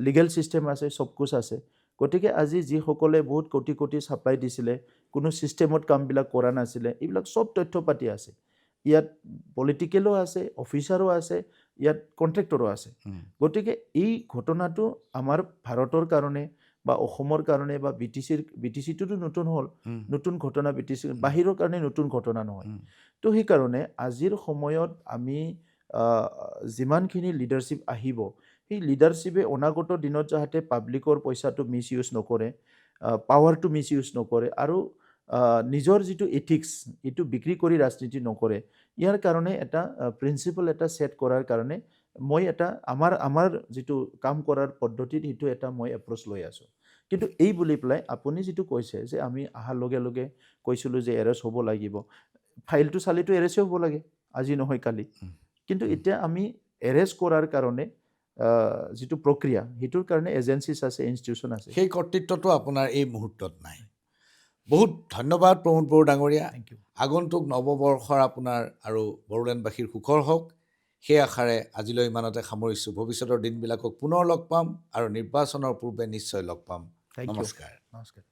লিগেল ছিষ্টেম আছে, চবকুচ আছে। গতিকে আজি যিসকলে বহুত কোটি কোটি ছাপ্লাই দিছিলে, কোনো ছিষ্টেমত কামবিলাক কৰা নাছিলে, এইবিলাক চব তথ্য পাতি আছে। ইয়াত পলিটিকেলো আছে, অফিচাৰো আছে, ইয়াত কণ্ট্ৰেক্টৰো আছে। গতিকে এই ঘটনাটো আমাৰ ভাৰতৰ কাৰণে বা অসমৰ কাৰণে বা BTC-টোতো নতুন হ'ল, নতুন ঘটনা BTC, বাহিৰৰ কাৰণে নতুন ঘটনা নহয়। তো সেইকাৰণে আজিৰ সময়ত আমি যিমানখিনি লিডাৰশ্বিপ আহিব, সেই লিডাৰশ্বিপে অনাগত দিনত যাতে পাব্লিকৰ পইচাটো মিছ ইউজ নকৰে, পাৱাৰটো মিছ ইউজ নকৰে আৰু নিজৰ যিটো এথিক্স, এইটো বিক্ৰী কৰি ৰাজনীতি নকৰে। ইয়াৰ কাৰণে এটা প্ৰিন্সিপল এটা ছেট কৰাৰ কাৰণে মই এটা আমাৰ যিটো কাম কৰাৰ পদ্ধতিত সেইটো এটা মই এপ্ৰ'চ লৈ আছোঁ। কিন্তু এই বুলি পেলাই আপুনি যিটো কৈছে যে আমি অহাৰ লগে লগে কৈছিলোঁ যে এৰেষ্ট হ'ব লাগিব, ফাইলটো চালিতো এৰেষ্টে হ'ব লাগে, আজি নহয় কালি। কিন্তু এতিয়া আমি এৰেষ্ট কৰাৰ কাৰণে যিটো প্ৰক্ৰিয়া, সেইটোৰ কাৰণে এজেঞ্চিছ আছে, ইনষ্টিটিউশ্যন আছে। সেই কৰ্তৃত্বটো আপোনাৰ এই মুহূৰ্তত নাই। বহুত ধন্যবাদ প্ৰমোদ বড়ো ডাঙৰীয়া। Thank you. আগন্তুক নৱবৰ্ষৰ আপোনাৰ আৰু বড়োলেণ্ডবাসীৰ সুখৰ হওক, সেই আশাৰে আজিলৈ ইমানতে সামৰিছোঁ। ভৱিষ্যতৰ দিনবিলাকক পুনৰ লগ পাম আৰু নিৰ্বাচনৰ পূৰ্বে নিশ্চয় লগ পাম। Thank you. নমস্কাৰ। নমস্কাৰ।